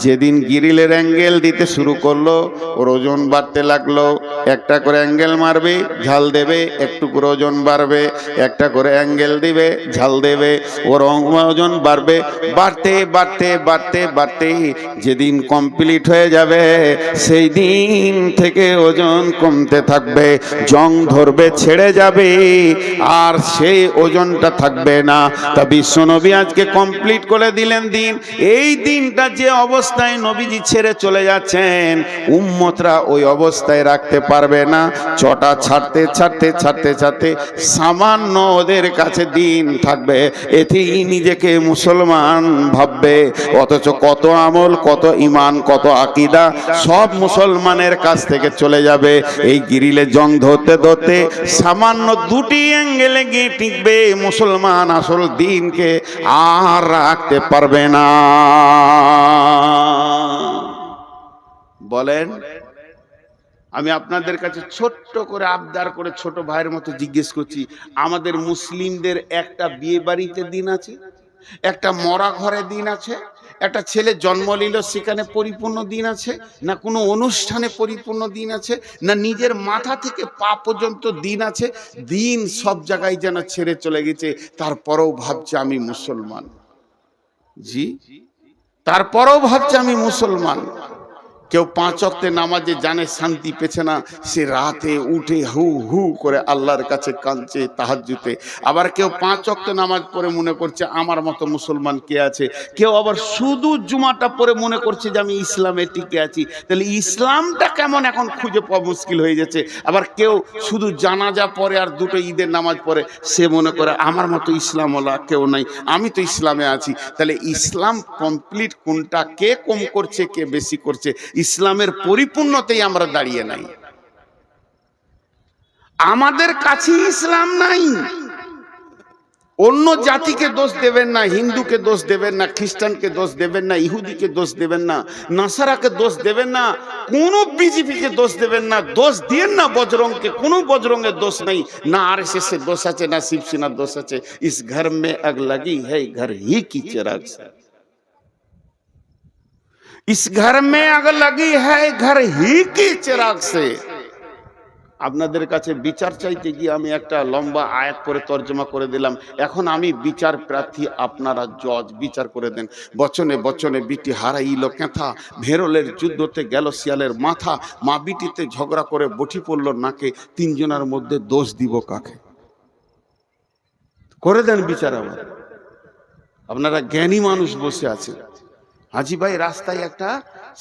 যেদিন গ্রিলের অ্যাঙ্গেল দিতে শুরু করলো ওর ওজন বাড়তে লাগলো। একটা করে অ্যাঙ্গেল মারবে, ঝাল দেবে, একটু করে ওজন বাড়বে, একটা করে অ্যাঙ্গেল দিবে, ঝাল দেবে, ওর ওজন বাড়বে, বাড়তে বাড়তে বাড়তে বাড়তে যেদিন কমপ্লিট হয়ে যাবে সেই দিন থেকে ওজন কমতে থাকবে, জং ধরবে, ছেড়ে যাবে, আর সেই ওজনটা থাকবে না। তা বিশ্বনবী আজকে কমপ্লিট করে দিলেন দিন। এই দিনটা যে অবস্থায় নবীজি ছেড়ে চলে যাচ্ছেন, উম্মতরা ওই অবস্থায় রাখতে পারবে না। ছটা ছাড়তে ছাড়তে ছাড়তে ছাড়তে সামান্য ওদের কাছে দিন থাকবে, এতেই নিজেকে মুসলমান ভাববে। অথচ কত আমল, কত ইমান, কত আকীদা সব মুসলমানের কাছ থেকে চলে যাবে। এই গ্রিলে জং ধরতে ধরতে সামান্য দুটি অ্যাঙ্গেলে গিয়ে টিকবে, মুসলমান আসল দিনকে আর রাখতে পারবে না। বলেন, আমি আপনাদের কাছে ছোট্ট করে আবদার করে ছোট ভাইয়ের মতো জিজ্ঞেস করছি, আমাদের মুসলিমদের একটা বিয়ে বাড়িতে দিন আছে, একটা মরা ঘরে দিন আছে, একটা ছেলে জন্ম নিল সেখানে পরিপূর্ণ দিন আছে, না কোনো অনুষ্ঠানে পরিপূর্ণ দিন আছে, না নিজের মাথা থেকে পা পর্যন্ত দিন আছে? দিন সব জায়গায় যেন ছেড়ে চলে গেছে, তারপরেও ভাবছে আমি মুসলমান। জি, তারপরেও ভাবছে আমি মুসলমান। কেউ 5 ওয়াক্তে নামাজে জানে শান্তি পেছে না, সে রাতে উঠে হু হু করে আল্লাহর কাছে কাঁদছে তাহাজ্জুদে। আবার কেউ 5 ওয়াক্ত নামাজ পড়ে মনে করছে আমার মতো মুসলমান কে আছে। কেউ আবার শুধু জুমাটা পড়ে মনে করছে যে আমি ইসলামে টিকে আছি। তাহলে ইসলামটা কেমন এখন খুঁজে পাওয়া মুশকিল হয়ে যাচ্ছে। আবার কেউ শুধু জানাজা পড়ে আর দুটো ঈদের নামাজ পড়ে, সে মনে করে আমার মতো ইসলামওয়ালা কেউ নাই, আমি তো ইসলামে আছি। তাহলে ইসলাম কমপ্লিট কোনটা, কে কম করছে কে বেশি করছে? ইসলামের পরিপূর্ণতেই আমরা দাঁড়িয়ে নাই, আমাদের কাছে ইসলাম নাই। অন্য জাতিকে দোষ দেবেন না, হিন্দুকে দোষ দেবেন না, খ্রিস্টানকে দোষ দেবেন না, ইহুদিকে দোষ দেবেন না, নাসারাকে দোষ দেবেন না, কোন বিজেপিকে দোষ দেবেন না, দোষ দিয়েন না বজরংকে, কোন বজরংয়ের দোষ নাই, না আরএসএস এর দোষ আছে, না শিবসেনার দোষ আছে। ইস ঘর মে আগ লাগি है घर ही की चिराग से, इस घर में आग लगी है घर ही की चिराग से। আপনাদের কাছে বিচার চাইতে গিয়ে আমি একটা লম্বা আয়াত করে তর্জমা করে দিলাম। এখন আমি বিচার প্রার্থী, আপনারা জজ, বিচার করে দেন। বচনে বচনে বিটি হারাইল কেথা, ভেরলের যুদ্ধতে গেল শিয়ালের মাথা, মা বিটিতে ঝগড়া করে বটি পড়ল নাকে, তিনজনের মধ্যে দোষ দিব কাকে? করে দেন বিচার। আমার আপনারা জ্ঞানী মানুষ বসে আছে। হাজি ভাই, রাস্তায় একটা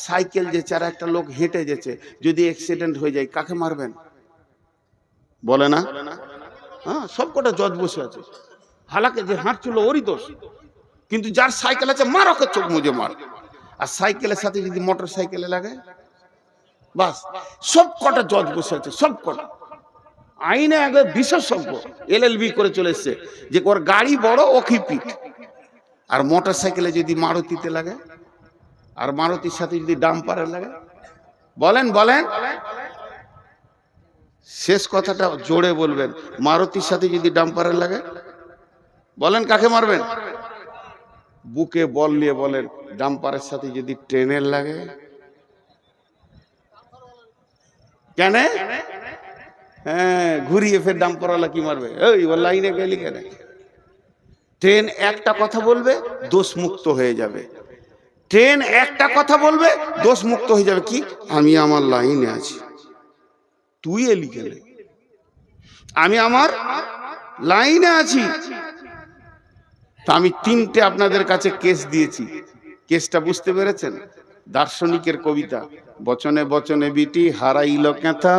সাইকেল যেছে আর একটা লোক হেঁটে যেছে, যদি অ্যাক্সিডেন্ট হয়ে যায় কাকে মারবেন? বলে না? হ্যাঁ, সব কটা জজ বসে আছে। হালাকে যে হাঁটছিল ওরই দোষ, কিন্তু যার সাইকেল আছে মার, ওকে চোখ মুজে মার। আর সাইকেলের সাথে যদি মোটর সাইকেলে লাগে, বাস, সব কটা জজ বসে আছে, সব কটা। আইনে আগে বিশেষজ্ঞ, LLB করে চলে এসছে যে ওর গাড়ি বড়, ওকে পিট। আর মোটর সাইকেলে যদি মারুতিতে লাগে, আর মারুতির সাথে যদি ডাম্পারে লাগে, বলেন বলেন, শেষ কথাটা জোরে বলবেন। মারুতির সাথে যদি ডাম্পারে লাগে, বলেন কাকে মারবেন? বুকে বল নিয়ে বলেন। ডাম্পারের সাথে যদি ট্রেনের লাগে, কেন? হ্যাঁ, ঘুরিয়ে ফের ডাম্পারওয়ালা কি মারবে? ওই ওর লাইনে গেলি কেন? ট্রেন একটা কথা বলবে, দোষ মুক্ত হয়ে যাবে। ট্রেন একটা কথা বলবে, দোষ মুক্ত হয়ে যাবে। কি? আমি আমার লাইনে আছি, তুই এলি কেন? আমি আমার লাইনে আছি। তা আমি তিনটে আপনাদের কাছে কেস দিয়েছি। কেসটা বুঝতে পেরেছেন? দার্শনিকের কবিতা। বচনে বচনে বিটি হারাইল কেথা,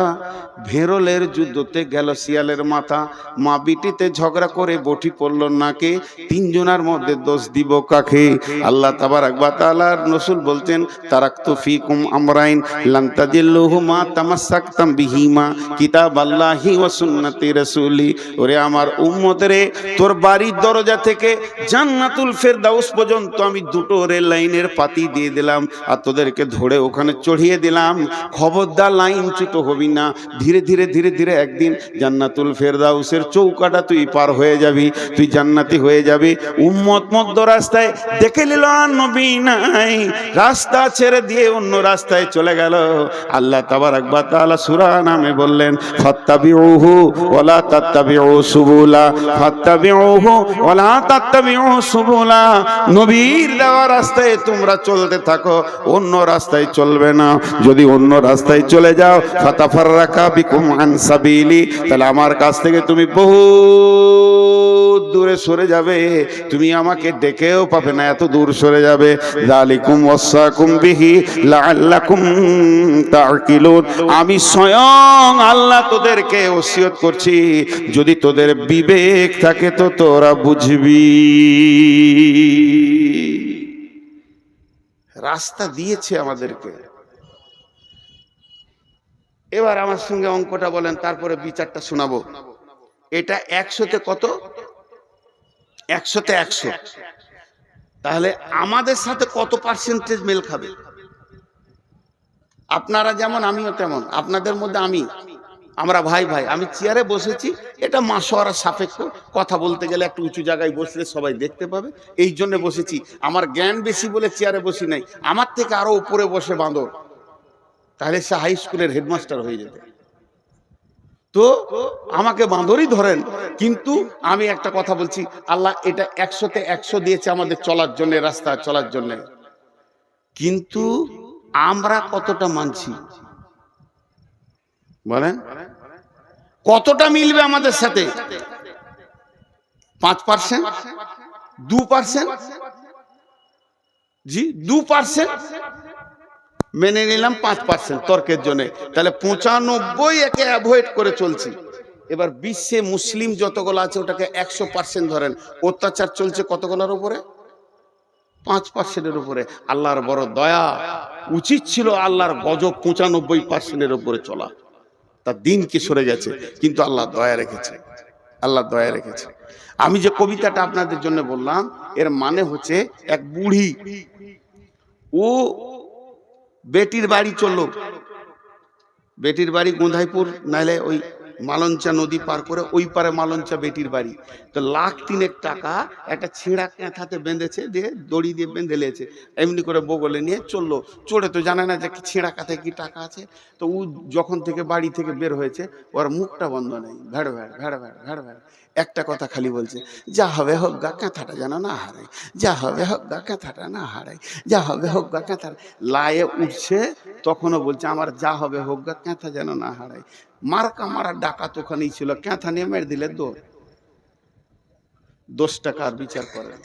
ভেরলের যুদ্ধতে গেল শিয়ালের মাথা, মা বিটিতে ঝগড়া করে বটি পড়ল নাকে, তিনজনের মধ্যে দোষ দিব কাকে? আল্লাহ তাবারাক ওয়া তাআলার রাসূল বলতেন, তারাকতু ফিকুম আমরাইন লান তাদিল্লুহুমা তামাসসাকতাম বিহিমা কিতাবাল্লাহি ওয়া সুন্নতি রাসূলি। ওরে আমার উম্মত রে, তোর বাড়ির দরজা থেকে জান্নাতুল ফেরদাউস পর্যন্ত আমি দুটো রেল লাইনের পাতি দিয়ে দিলাম, আর তোদেরকে ধরে ওখানে চড়িয়ে দিলাম। খবরদার লাইনচ্যুত হবি না। ধীরে ধীরে ধীরে ধীরে একদিন জান্নাতুল ফেরদাউসের চৌকাটা তুই পার হয়ে যাবি, তুই জান্নাতি হয়ে যাবি। উম্মত মধ্য রাস্তায় দেখে নিল আর নবী নাই, রাস্তা ছেড়ে দিয়ে অন্য রাস্তায় চলে গেল। আল্লাহ তাবারাক ওয়া তাআলা সূরা নামে বললেন, ফাত্তাবিউহু ওয়ালা তাত্তাবিউ সুবুলা, ফাত্তাবিউহু ওয়ালা তাত্তাবিউ সুবুলা। নবীর দেওয়া রাস্তায় তোমরা চলতে থাকো, অন্য রাস্তায় চলবে না। যদি অন্য রাস্তায় চলে যাও, ফাতাফাররাকা বিকুম আন সাবিলি, তাহলে আমার কাছ থেকে তুমি বহু দূরে সরে যাবে, তুমি আমাকে ডেকেও পাবে না, এত দূর সরে যাবে। যালিকুম ওয়াসাকুম বিহি লাআল্লাকুম তাআকিলুন। আমি স্বয়ং আল্লাহ তোদেরকে ওসিয়ত করছি, যদি তোদের বিবেক থাকে তো তোরা বুঝবি। রাস্তা দিয়েছে আমাদেরকে। এবার আমার সঙ্গে অঙ্কটা বলেন, তারপরে বিচারটা শোনাবো। এটা 100তে কত? 100তে 100। তাহলে আমাদের সাথে কত পার্সেন্টেজ মেল খাবে? আপনারা যেমন আমিও তেমন। আপনাদের মধ্যে আমরা ভাই ভাই। আমি চেয়ারে বসেছি, এটা মাশওয়ারা সাপেক্ষ। কথা বলতে গেলে একটু উঁচু জায়গায় বসলে সবাই দেখতে পাবে, এই জন্য বসেছি। আমার জ্ঞান বেশি বলে চেয়ারে বসি নাই। আমার থেকে আরো উপরে বসে বাঁদর, তাহলে সে হাই স্কুলের হেডমাস্টার হয়ে যেত। তো আমাকে বাঁদরই ধরেন, কিন্তু আমি একটা কথা বলছি, আল্লাহ এটা 100তে 100 দিয়েছে আমাদের চলার জন্য, রাস্তা চলার জন্য। কিন্তু আমরা কতটা মানছি বলেন? কতটা মিলবে আমাদের সাথে? 5%, 2%? জি 2% মেনে নিলাম, 5% তর্কের জন্য। তাহলে 95 একে অ্যাভয়েড করে চলছি। এবার বিশ্বে মুসলিম যতগুলো আছে ওটাকে 100% ধরেন। অত্যাচার চলছে কতগুলোর উপরে? 5%-এর উপরে। আল্লাহর বড় দয়া, উচিত ছিল আল্লাহর গজব 95%-এর উপরে চলা। তার দিন কি সরে গেছে, কিন্তু আল্লাহ দয়া রেখেছে। আল্লাহ দয়া রেখেছে। আমি যে কবিতাটা আপনাদের জন্য বললাম, এর মানে হচ্ছে এক বুড়ি, ও বেটির বাড়ি চললো, বেটির বাড়ি গোঁধাইপুর, নাইলে ওই মালঞ্চা নদী পার করে ওই পারে মালঞ্চা বেটির বাড়ি। তো 1,03,000 টাকা একটা ছেঁড়া ক্যাঁথাতে বেঁধেছে, দিয়ে দড়ি দিয়ে বেঁধে লেছে, এমনি করে বগলে নিয়ে চললো। চড়ে তো জানে না যে ছেঁড়া কাঁথায় কি টাকা আছে। তো ও যখন থেকে বাড়ি থেকে বের হয়েছে, ওর মুখটা বন্ধ নেই, ভেড় ভেড় ভেড় ভেড় ভেড় ভেড় একটা কথা খালি বলছে, যা হবে হোক গা, কাঁথাটা যেন না হারাই, যা হবে হোক গা, কাঁথাটা না হারাই, যা হবে হোক গা, কাঁথা। লায়ে উঠছে, তখনও বলছে আমার যা হবে হোক গা, কাঁথা যেন না হারাই। মার্কা মারা ডাকাত ওখানেই ছিল, ক্যাঁথা নিয়ে মেরে দিলে দৌড়। 10 টাকার বিচার করেন।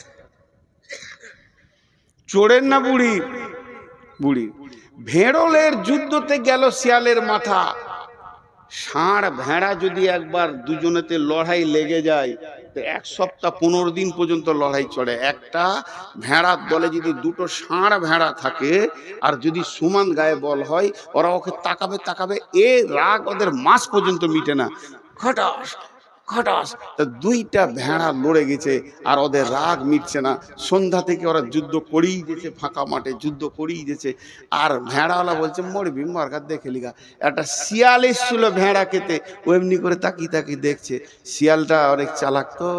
চোরের না বুড়ি? বুড়ি। ভেড়লের যুদ্ধতে গেল শিয়ালের মাথা। ষাঁড় ভেড়া যদি একবার দুজনেতে লড়াই লেগে যায়, তো 1 সপ্তাহ 15 দিন পর্যন্ত লড়াই চলে। একটা ভেড়ার দলে যদি 2টো ষাঁড় ভেড়া থাকে, আর যদি সমান গায়ে বল হয়, ওরা ওকে তাকাবে তাকাবে, এ রাগ ওদের মাস পর্যন্ত মিটে না। খটাস খটাস, তা 2টা ভেড়া লড়ে গেছে, আর ওদের রাগ মিটছে না। সন্ধ্যা থেকে ওরা যুদ্ধ করেই গেছে, ফাঁকা মাঠে যুদ্ধ করেই গেছে। আর ভেড়াওয়ালা বলছে মরবি মরগা দেখে লিগা। একটা শিয়াল এসছিল ভেড়া খেতে, ও এমনি করে তাকিয়ে তাকিয়ে দেখছে। শিয়ালটা অনেক চালাক, তো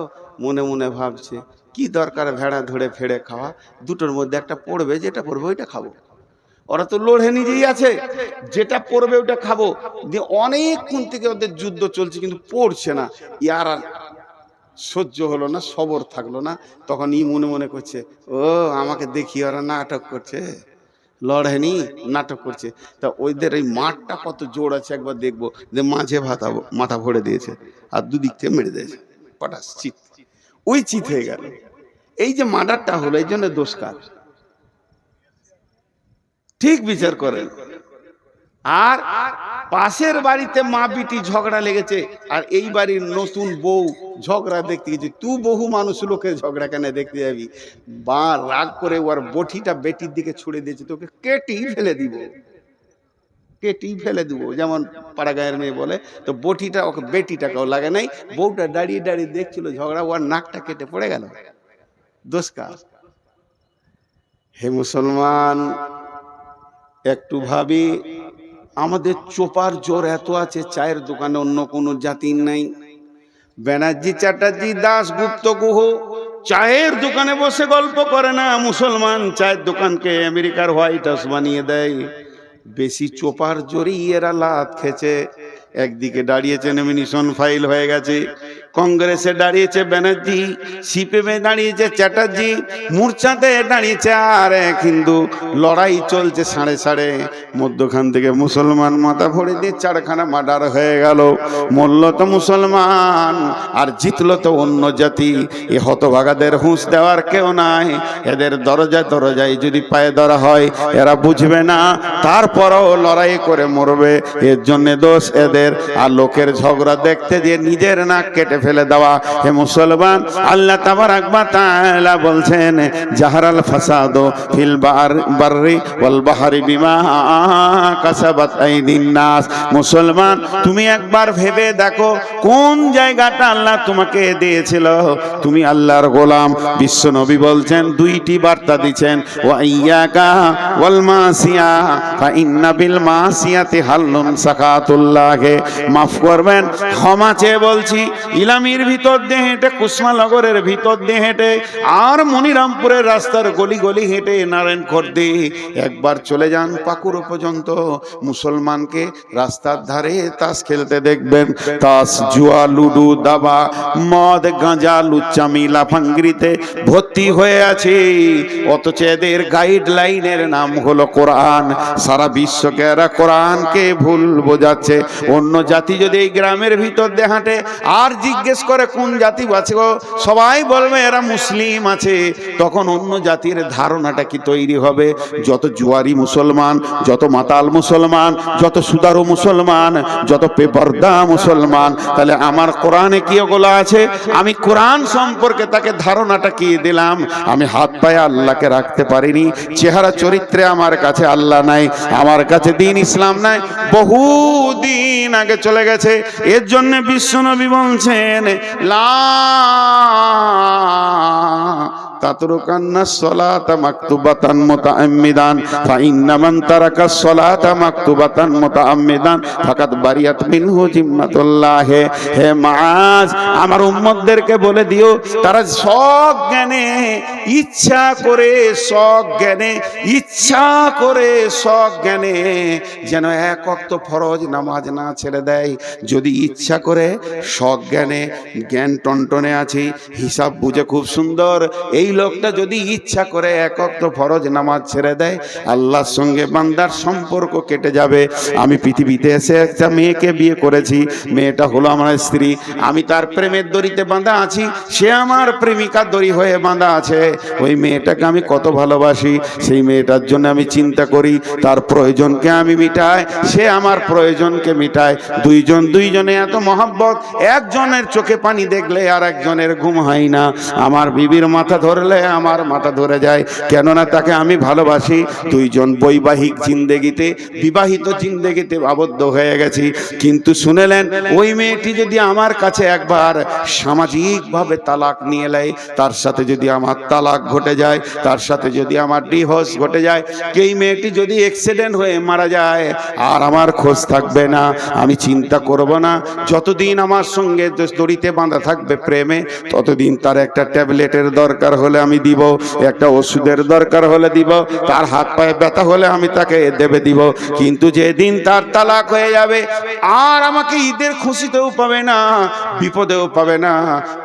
মনে মনে ভাবছে কি দরকার ভেড়া ধরে ফেড়ে খাওয়া, 2টোর মধ্যে একটা পড়বে, যেটা পড়বে ওইটা খাবো। ওরা তো লড়ে নিজেই আছে, যেটা পড়বে ওটা খাবো। দিয়ে অনেকক্ষণ থেকে ওদের যুদ্ধ চলছে, কিন্তু পড়ছে না। ইয়ার আর সহ্য হলো না, সবর থাকলো না। তখন ই মনে মনে করছে, ও আমাকে দেখি ওরা নাটক করছে, লড়েনি, নাটক করছে। তা ওইদের এই মাঠটা কত জোর আছে একবার দেখবো। যে মাঝে মাথা ভরে দিয়েছে, আর দুদিক থেকে মেরে দিয়েছে, পটাশ চিত, ওই চিত হয়ে গেল। এই যে মার্ডারটা হলো, এই জন্য দোষ কার? ঠিক বিচার করেন। আর পাশের বাড়িতে মা বিটি ঝগড়া লেগেছে, আর এই বাড়ির নতুন বউ ঝগড়া দেখতে গেছে। তুই বহু মানুষ লোকের ঝগড়া কেন দেখতে যাবি? বা রাগ করে ওর বটিটা বেটির দিকে ছুড়ে দিয়েছে, তোকে কেটেই ফেলে দিব, কেটেই ফেলে দিব, যেমন পাড়া গায়ের মেয়ে বলে। তো বটিটা ওকে, বেটিটাকেও লাগে নাই। বউটা দাঁড়িয়ে দাঁড়িয়ে দেখছিল ঝগড়া, ওর নাকটা কেটে পড়ে গেল। দোষ কার? হে মুসলমান, একটু ভাবি, আমাদের চোপার জোর এত আছে, চায়ের দোকানে অন্য কোনো জাতির নাই। ব্যানার্জি, চ্যাটার্জি, দাস, গুপ্ত, গুহ চায়ের দোকানে বসে গল্প করে না। মুসলমান চায়ের দোকানকে আমেরিকার হোয়াইট হাউস বানিয়ে দেয়। বেশি চোপার জোরেই এরা লাত খেছে। একদিকে দাঁড়িয়েছে নমিনেশন ফাইল হয়ে গেছে, কংগ্রেসে দাঁড়িয়েছে ব্যানার্জি, সিপিএমে দাঁড়িয়েছে চ্যাটার্জি, মূর্ছাতে দাঁড়িয়েছে আর এক হিন্দু। লড়াই চলছে সাড়ে সাড়ে। মধ্যখান থেকে মুসলমান মাথা ভরে দিয়ে 4খানা মার্ডার হয়ে গেল। মরল তো মুসলমান, আর জিতলো তো অন্য জাতি। এ হতভাগাদের হুঁশ দেওয়ার কেউ নাই। এদের দরজায় দরজায় যদি পায়ে ধরা হয়, এরা বুঝবে না, তারপরও লড়াই করে মরবে। এর জন্য দোষ এদের। আর লোকের ঝগড়া দেখতে দিয়ে নিজের নাক কেটে ফেলে দেওয়া। হে মুসলমান, আল্লাহ তাবারাক ওয়া তাআলা বলছেন, জাহারাল ফাসাদু ফিল বাররি ওয়াল বাহরি বিমা কাসাবাত আইদিন নাস। মুসলমান, তুমি একবার ভেবে দেখো, কোন জায়গাটা আল্লাহ তোমাকে দিয়েছিল। তুমি আল্লাহর গোলাম। বিশ্ব নবী বলছেন, 2টি বার্তা দিচ্ছেন, ওয়া ইয়াকা ওয়াল মাসিয়া ফা ইন্না বিল মাসিয়াতি হাল্লুন সাকাতুল্লাহ। মাফ করবেন, ক্ষমা চেয়ে বলছি। ইলামির ভিতর দিয়ে হেঁটে, কুসমানগরের ভিতর দিয়ে হেঁটে, আর মনিরামপুরের রাস্তার গলি গলি হেঁটে নারায়ণখোর দিয়ে একবার চলে যান পাকুড়ো পর্যন্ত। মুসলমানকে রাস্তার ধারে তাস খেলতে দেখবেন। তাস, জুয়া, লুডু, দাবা, মদ, গাঁজা, লুচ্চামি, লাফাঙ্গিরিতে ভর্তি হয়ে আছে। অথচ এদের গাইডলাইনের নাম হলো কোরআন। সারা বিশ্বকে এরা কোরআনকে ভুল বোঝাচ্ছে। অন্য জাতি যদি এই গ্রামের ভিতর দিয়ে হাঁটে আর জিজ্ঞেস করে কোন জাতি আছে, সবাই বলবে এরা মুসলিম আছে। তখন অন্য জাতির ধারণাটা কি তৈরি হবে? যত জুয়ারি মুসলমান, যত মাতাল মুসলমান, যত সুদারু মুসলমান, যত বেপরদা মুসলমান। তাহলে আমার কোরআনে কি ওগুলো আছে? আমি কোরআন সম্পর্কে তাকে ধারণাটা কি দিলাম? আমি হাত পায়ে আল্লাহকে রাখতে পারিনি। চেহারা চরিত্রে আমার কাছে আল্লাহ নাই, আমার কাছে দ্বীন ইসলাম নাই, বহুদিন আগে চলে গেছে। এর জন্য বিশ্বনবী বলছেন, বলছেন লা তাতরুকান্না সলাতা মাকতুবাতান মুতাআম্মিদান ফাইন্না মান তারাকা সলাতা মাকতুবাতান মুতাআম্মিদান ফাকাদ বারিয়াত মিনহু জিম্মাতুল্লাহ। হে মুআজ, আমার উম্মতদেরকে বলে দিও তারা সজ্ঞানে ইচ্ছা করে সজ্ঞানে যেন এক ওয়াক্ত ফরজ নামাজ না ছেড়ে দেয়। যদি ইচ্ছা করে সজ্ঞানে, জ্ঞান টনটনে আছে, হিসাব বুঝে খুব সুন্দর, এই লোকটা যদি ইচ্ছা করে এক ওয়াক্ত ফরজ নামাজ ছেড়ে দেয়, আল্লাহর সঙ্গে বান্দার সম্পর্ক কেটে যাবে। আমি পৃথিবীতে এসে একটা মেয়েকে বিয়ে করেছি, মেয়েটা হলো আমার স্ত্রী, আমি তার প্রেমের দড়িতে বাঁধা আছি, সে আমার প্রেমিকার দড়ি হয়ে বাঁধা আছে। ওই মেয়েটাকে আমি কত ভালোবাসি, সেই মেয়েটার জন্য আমি চিন্তা করি, তার প্রয়োজনকে আমি মিটাই, সে আমার প্রয়োজনকে মিটায়। দুইজনে এত মহব্বত, একজনের চোখে পানি দেখলে আর একজনের ঘুম হয় না। আমার বিবির মাথা ধরলে আমার মাথা ধরে যায়, কেননা তাকে আমি ভালোবাসি। দুইজন বৈবাহিক জিন্দেগিতে, বিবাহিত জিন্দেগিতে আবদ্ধ হয়ে গেছি। কিন্তু শুনেলেন, ওই মেয়েটি যদি আমার কাছে একবার সামাজিকভাবে তালাক নিয়ে নেয়, তার সাথে যদি আমার তালাক ঘটে যায়, তার সাথে যদি আমার ডিভোর্স ঘটে যায়, এই মেয়েটি যদি অ্যাক্সিডেন্ট হয়ে মারা যায়, আর আমার খোঁজ থাকবে না, আমি চিন্তা করব না। যতদিন আমার সঙ্গে দড়িতে বাঁধা থাকবে প্রেমে, ততদিন তার একটা ট্যাবলেটের দরকার হলে আমি দিব, একটা ওষুধের দরকার হলে দিব, তার হাত পায়ে ব্যথা হলে আমি তাকে দিব। কিন্তু যেদিন তার তালাক হয়ে যাবে, আর আমাকে ঈদের খুশিতেও পাবে না, বিপদেও পাবে না।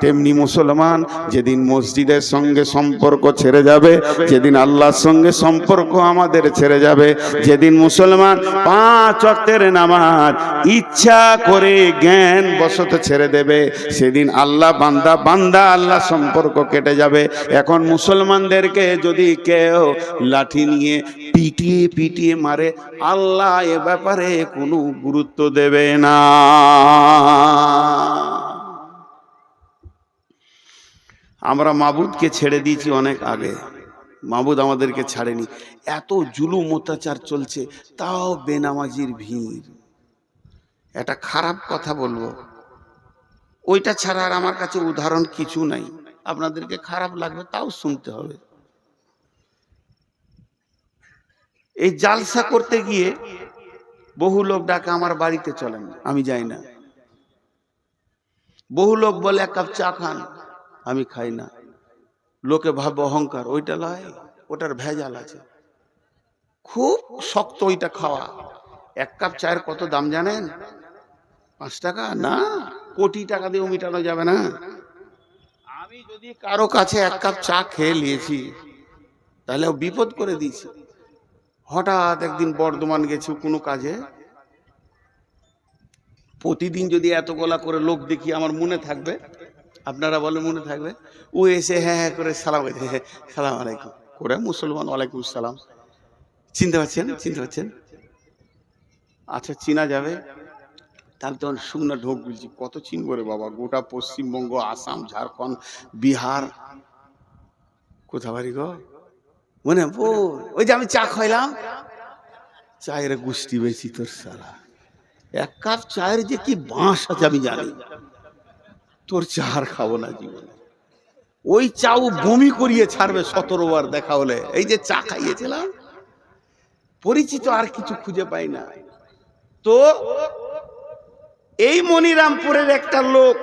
তেমনি মুসলমান যেদিন মসজিদের সঙ্গে সম্পর্ক ছেড়ে যাবে, যেদিন আল্লাহর সঙ্গে সম্পর্ক আমাদের ছেড়ে যাবে, যেদিন মুসলমান 5 ওয়াক্তের নামাজ ইচ্ছা করে জ্ঞান বশত ছেড়ে দেবে, সেদিন আল্লাহ বান্দা আল্লাহ সম্পর্ক কেটে যাবে। এখন মুসলমানদেরকে যদি কেউ লাঠি নিয়ে পিটিয়ে মারে, আল্লাহ এ ব্যাপারে কোনো গুরুত্ব দেবে না। আমরা মাবুদকে ছেড়ে দিয়েছি অনেক আগে, মাবুদ আমাদেরকে ছাড়েনি। এত জুলুম অত্যাচার চলছে, তাও বেনামাজির ভিড়। এটা খারাপ কথা বলবো, ওইটা ছাড়া আর আমার কাছে উদাহরণ কিছু নাই। আপনাদেরকে খারাপ লাগবে, তাও শুনতে হবে। এই জালসা করতে গিয়ে বহু লোক ডাকে আমার বাড়িতে চলেন, আমি যাই না। বহু লোক বলে 1 কাপ চা খান, আমি খাই না। লোকে ভাবে অহংকার, ওইটা লয়, ওটার ভেজাল আছে। খুব শক্ত ওইটা খাওয়া। 1 কাপ চায়ের কত দাম জানেন? 5 টাকা না, কোটি টাকা দিয়েও মিটানো যাবে না। আমি যদি কারো কাছে 1 কাপ চা খেয়ে নিয়েছি, তাহলে বিপদ করে দিয়েছি। হঠাৎ একদিন বর্ধমান গেছি কোনো কাজে, প্রতিদিন যদি এত গলা করে লোক দেখি, আমার মনে থাকবে? আপনারা বলেন মনে থাকবে? ও এসে হ্যাঁ করে সালাম সালাম আলাইকুম করে, মুসলমান, ওয়ালাইকুম সালাম। চিনতে পারছেন? আচ্ছা, চিনা যাবে। তাহলে তখন শুকনো ঢোক বলছি, কত চিনবো রে বাবা, গোটা পশ্চিমবঙ্গ, আসাম, ঝাড়খণ্ড, বিহার, কোথা বাড়ি গো? মনে ওই যে আমি চা খাইলাম, চায়ের গুষ্টি বেশি তোর সালা। 1 কাপ চায়ের যে কি বাঁশ আছে আমি জানি, তোর চা আর খাবো না জীবনে। ওই চাও বমি করিয়ে ছাড়বে 17 বার দেখা হলে। এই যে চা খাইয়েছিলাম, পরিচিত আর কিছু খুঁজে পাই না। তো এই মনিরামপুরের একটা লোক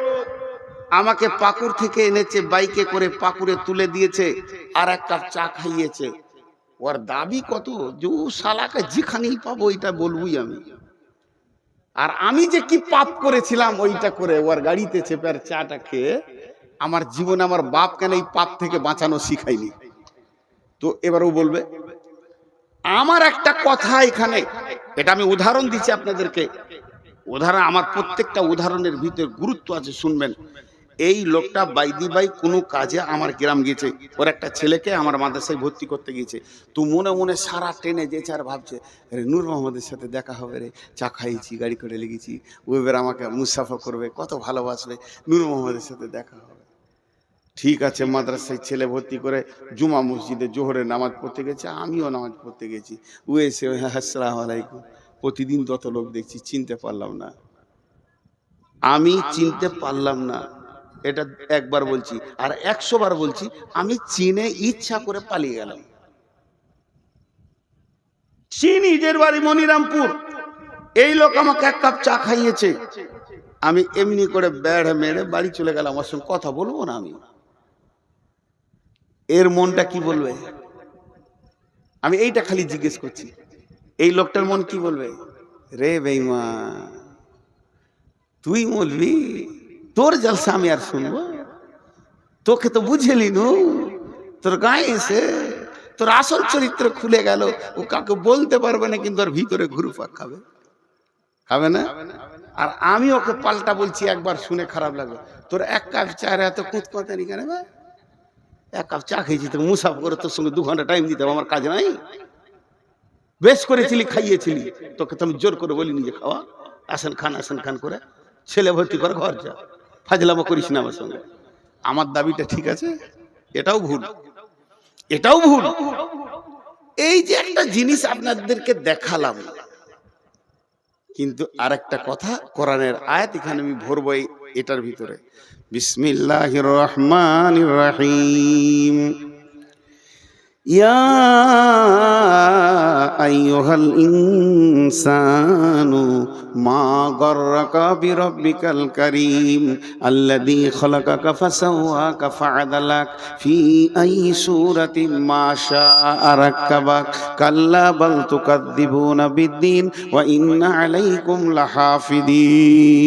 আমাকে পাকুড় থেকে এনেছে, বাইকে করে পাকুড়ে তুলে দিয়েছে, আর 1 কাপ চা খাইয়েছে। ওর দাবি কত, যে ও শালাকে যেখানেই পাবো ওইটা বলবই আমি। আর আমি যে কি পাপ করেছিলাম ওইটা করে ওর গাড়িতে চেপে আর চাটা খেয়ে, আমার জীবনে আমার বাপ কেন এই পাপ থেকে বাঁচানো শিখাইনি। তো এবার ও বলবে, আমার একটা কথা এখানে, এটা আমি উদাহরণ দিচ্ছি আপনাদেরকে, উদাহরণ, আমার প্রত্যেকটা উদাহরণের ভিতরে গুরুত্ব আছে, শুনবেন। এই লোকটা বাইদি বাই কোনো কাজে আমার গ্রাম গেছে, ওর একটা ছেলেকে আমার মাদ্রাসায় ভর্তি করতে গিয়েছে। তো মনে মনে সারা ট্রেনে যেছে আর ভাবছে, রে নূর মোহাম্মদের সাথে দেখা হবে রে, চা খাইছি, গাড়ি করে লেগেছি, ও এবার আমাকে মুসাফা করবে, কত ভালোবাসবে, নূর মোহাম্মদের সাথে দেখা হবে। ঠিক আছে, মাদ্রাসায় ছেলে ভর্তি করে জুমা মসজিদে জোহরের নামাজ পড়তে গেছে, আমিও নামাজ পড়তে গেছি। ও এসে আসসালামু আলাইকুম, প্রতিদিন তত লোক দেখছি, চিনতে পারলাম না। আমি চিনতে পারলাম না, এটা একবার বলছি, আর 100 বার বলছি, আমি চিনে ইচ্ছা করে পালিয়ে গেলাম। নিজের বাড়ি মনিরামপুর, এই লোক আমাকে 1 কাপ চা খাইয়েছে, আমি এমনি করে বেড়ে মেরে বাড়ি চলে গেলাম। আমার সঙ্গে কথা বলবো না আমি? এর মনটা কি বলবে? আমি এইটা খালি জিজ্ঞেস করছি, এই লোকটার মন কি বলবে? রে বেঈমান, তুই বলবি তোর জলসা আমি আর শুনবো? তোকে তো বুঝেলি নু, তোর গায়ে এসে তোর আসল চরিত্র খুলে গেল। ও কাউকে বলতে পারবে না, কিন্তু ওর ভিতরে ঘুরপাক খাবে, খাবে না? আর আমি ওকে পাল্টা বলছি, একবার শুনে খারাপ লাগবে, তোর 1 কাপ চা এত কুঁতকুঁতানি কেন? 1 কাপ চা খেয়েছি, তো মুসাফ করে তোর সঙ্গে 2 ঘন্টা টাইম দিতে হবে, আমার কাজ নাই? বেশ করেছিলি, খাইয়েছিলি, তোকে তো আমি জোর করে বলিনি যে খাওয়া, আসেন খান করে ছেলে ভর্তি করে ঘর যা, ফাজলামো করিস না আমার সঙ্গে। আমার দাবিটা ঠিক আছে? এটাও ভুল, এটাও ভুল। এই যে একটা জিনিস আপনাদেরকে দেখালাম, কিন্তু আরেকটা কথা, কোরআনের আয়াত এখানে আমি ভরবো এটার ভিতরে। বিসমিল্লাহির রহমানির রহিম। ইয়া আইয়ুহাল ইনসানু মা গররাকা বিরাব্বিকাল কারীম আল্লাযী খালাকাকা ফাসাওয়াকা ফাআদালাক ফি আইয়ি সূরাতিন মা শাআ রাক্কাবাক কাল্লা বাল তুকাযযিবুনা বিদ্দীন ওয়া ইন্না আলাইকুম লাহাফিদিন।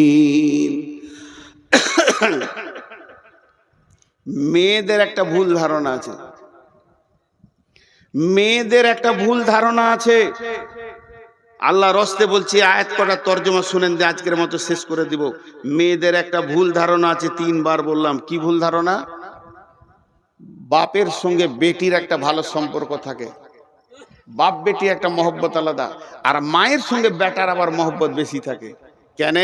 মেয়েদের একটা ভুল ধারণা আছে, মেয়েদের একটা ভুল ধারণা আছে। আল্লাহ রস্তে বলছি, আয়াত কটা তর্জমা শুনেন দিয়ে আজকের মতো শেষ করে দিব। মেয়েদের একটা ভুল ধারণা আছে, 3 বার বললাম। কি ভুল ধারণা? বাপের সঙ্গে বেটির একটা ভালো সম্পর্ক থাকে, বাপ বেটি একটা মহব্বত আলাদা, আর মায়ের সঙ্গে বেটার আবার মহব্বত বেশি থাকে। কেন?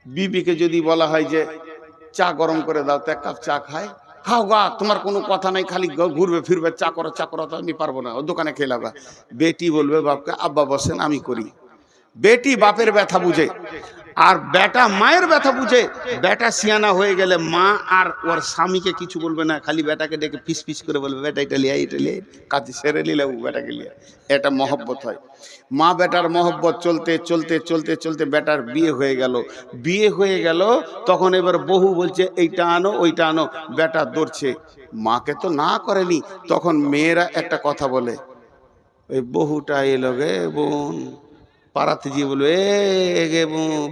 বিবিকে যদি বলা হয় যে চা গরম করে দাও, তো 1 কাপ চা খায়, খাও গা, তোমার কোনো কথা নাই, খালি ঘুরবে ফিরবে, চা করো তো আমি পারবো না, ও দোকানে খেয়ে লাগা। বেটি বলবে বাপকে, আব্বা বসেন আমি করি। বেটি বাপের ব্যথা বুঝে, আর বেটা মায়ের ব্যথা বুঝে। বেটা সিয়ানা হয়ে গেলে মা আর ওর স্বামীকে কিছু বলবে না, খালি বেটাকে ডেকে পিস পিস করে বলবে, বেটা এটা লিয়া, এটা লিয়া, কাজে সেরে নিলে বেটাকে লিয়া। এটা মহব্বত হয়। মা বেটার মহব্বত চলতে চলতে চলতে চলতে বেটার বিয়ে হয়ে গেল। বিয়ে হয়ে গেল, তখন এবার বহু বলছে এইটা আনো ওইটা আনো, বেটা দৌড়ছে, মাকে তো না করেনি। তখন মেয়েরা একটা কথা বলে, ওই বহুটা এলো গে বোন, পাড়াতে গিয়ে বলবে, এ গে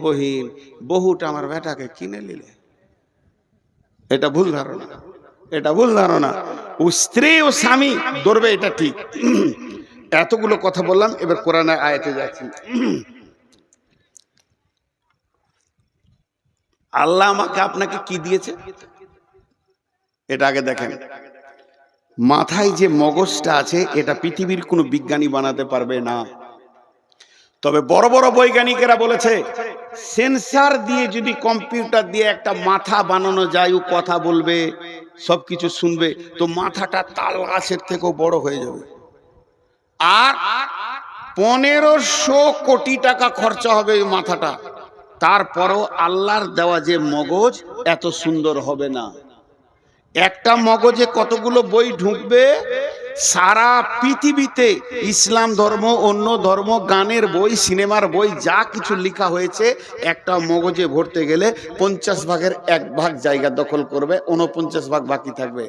বহিন, বহুটা আমার বেটাকে কিনে নিলে। এটা ভুল ধারণা, এটা ভুল ধারণা। ও স্ত্রী ও স্বামী ধরবে, এটা ঠিক। এতগুলো কথা বললাম, এবার কোরআনের আয়াতে যাচ্ছি। আল্লাহ আমাকে আপনাকে কি দিয়েছে এটা আগে দেখেন। মাথায় যে মগজটা আছে, এটা পৃথিবীর কোনো বিজ্ঞানী বানাতে পারবে না। তবে বড় বড় বৈজ্ঞানিকেরা বলেছে, সেন্সার দিয়ে যদি কম্পিউটার দিয়ে একটা মাথা বানানো যায়, ও কথা বলবে, সবকিছু শুনবে, তো মাথাটা তাল গাছের থেকেও বড় হয়ে যাবে। আর 1500 কোটি টাকা খরচা হবে ওই মাথাটা, তারপরও আল্লাহর দেওয়া যে মগজ এত সুন্দর হবে না। একটা মগজে কতগুলো বই ঢুকবে, সারা পৃথিবীতে ইসলাম ধর্ম, অন্য ধর্ম, গানের বই, সিনেমার বই, যা কিছু লেখা হয়েছে, একটা মগজে ভরতে গেলে 50 ভাগের 1 ভাগ জায়গা দখল করবে, 49 ভাগ বাকি থাকবে।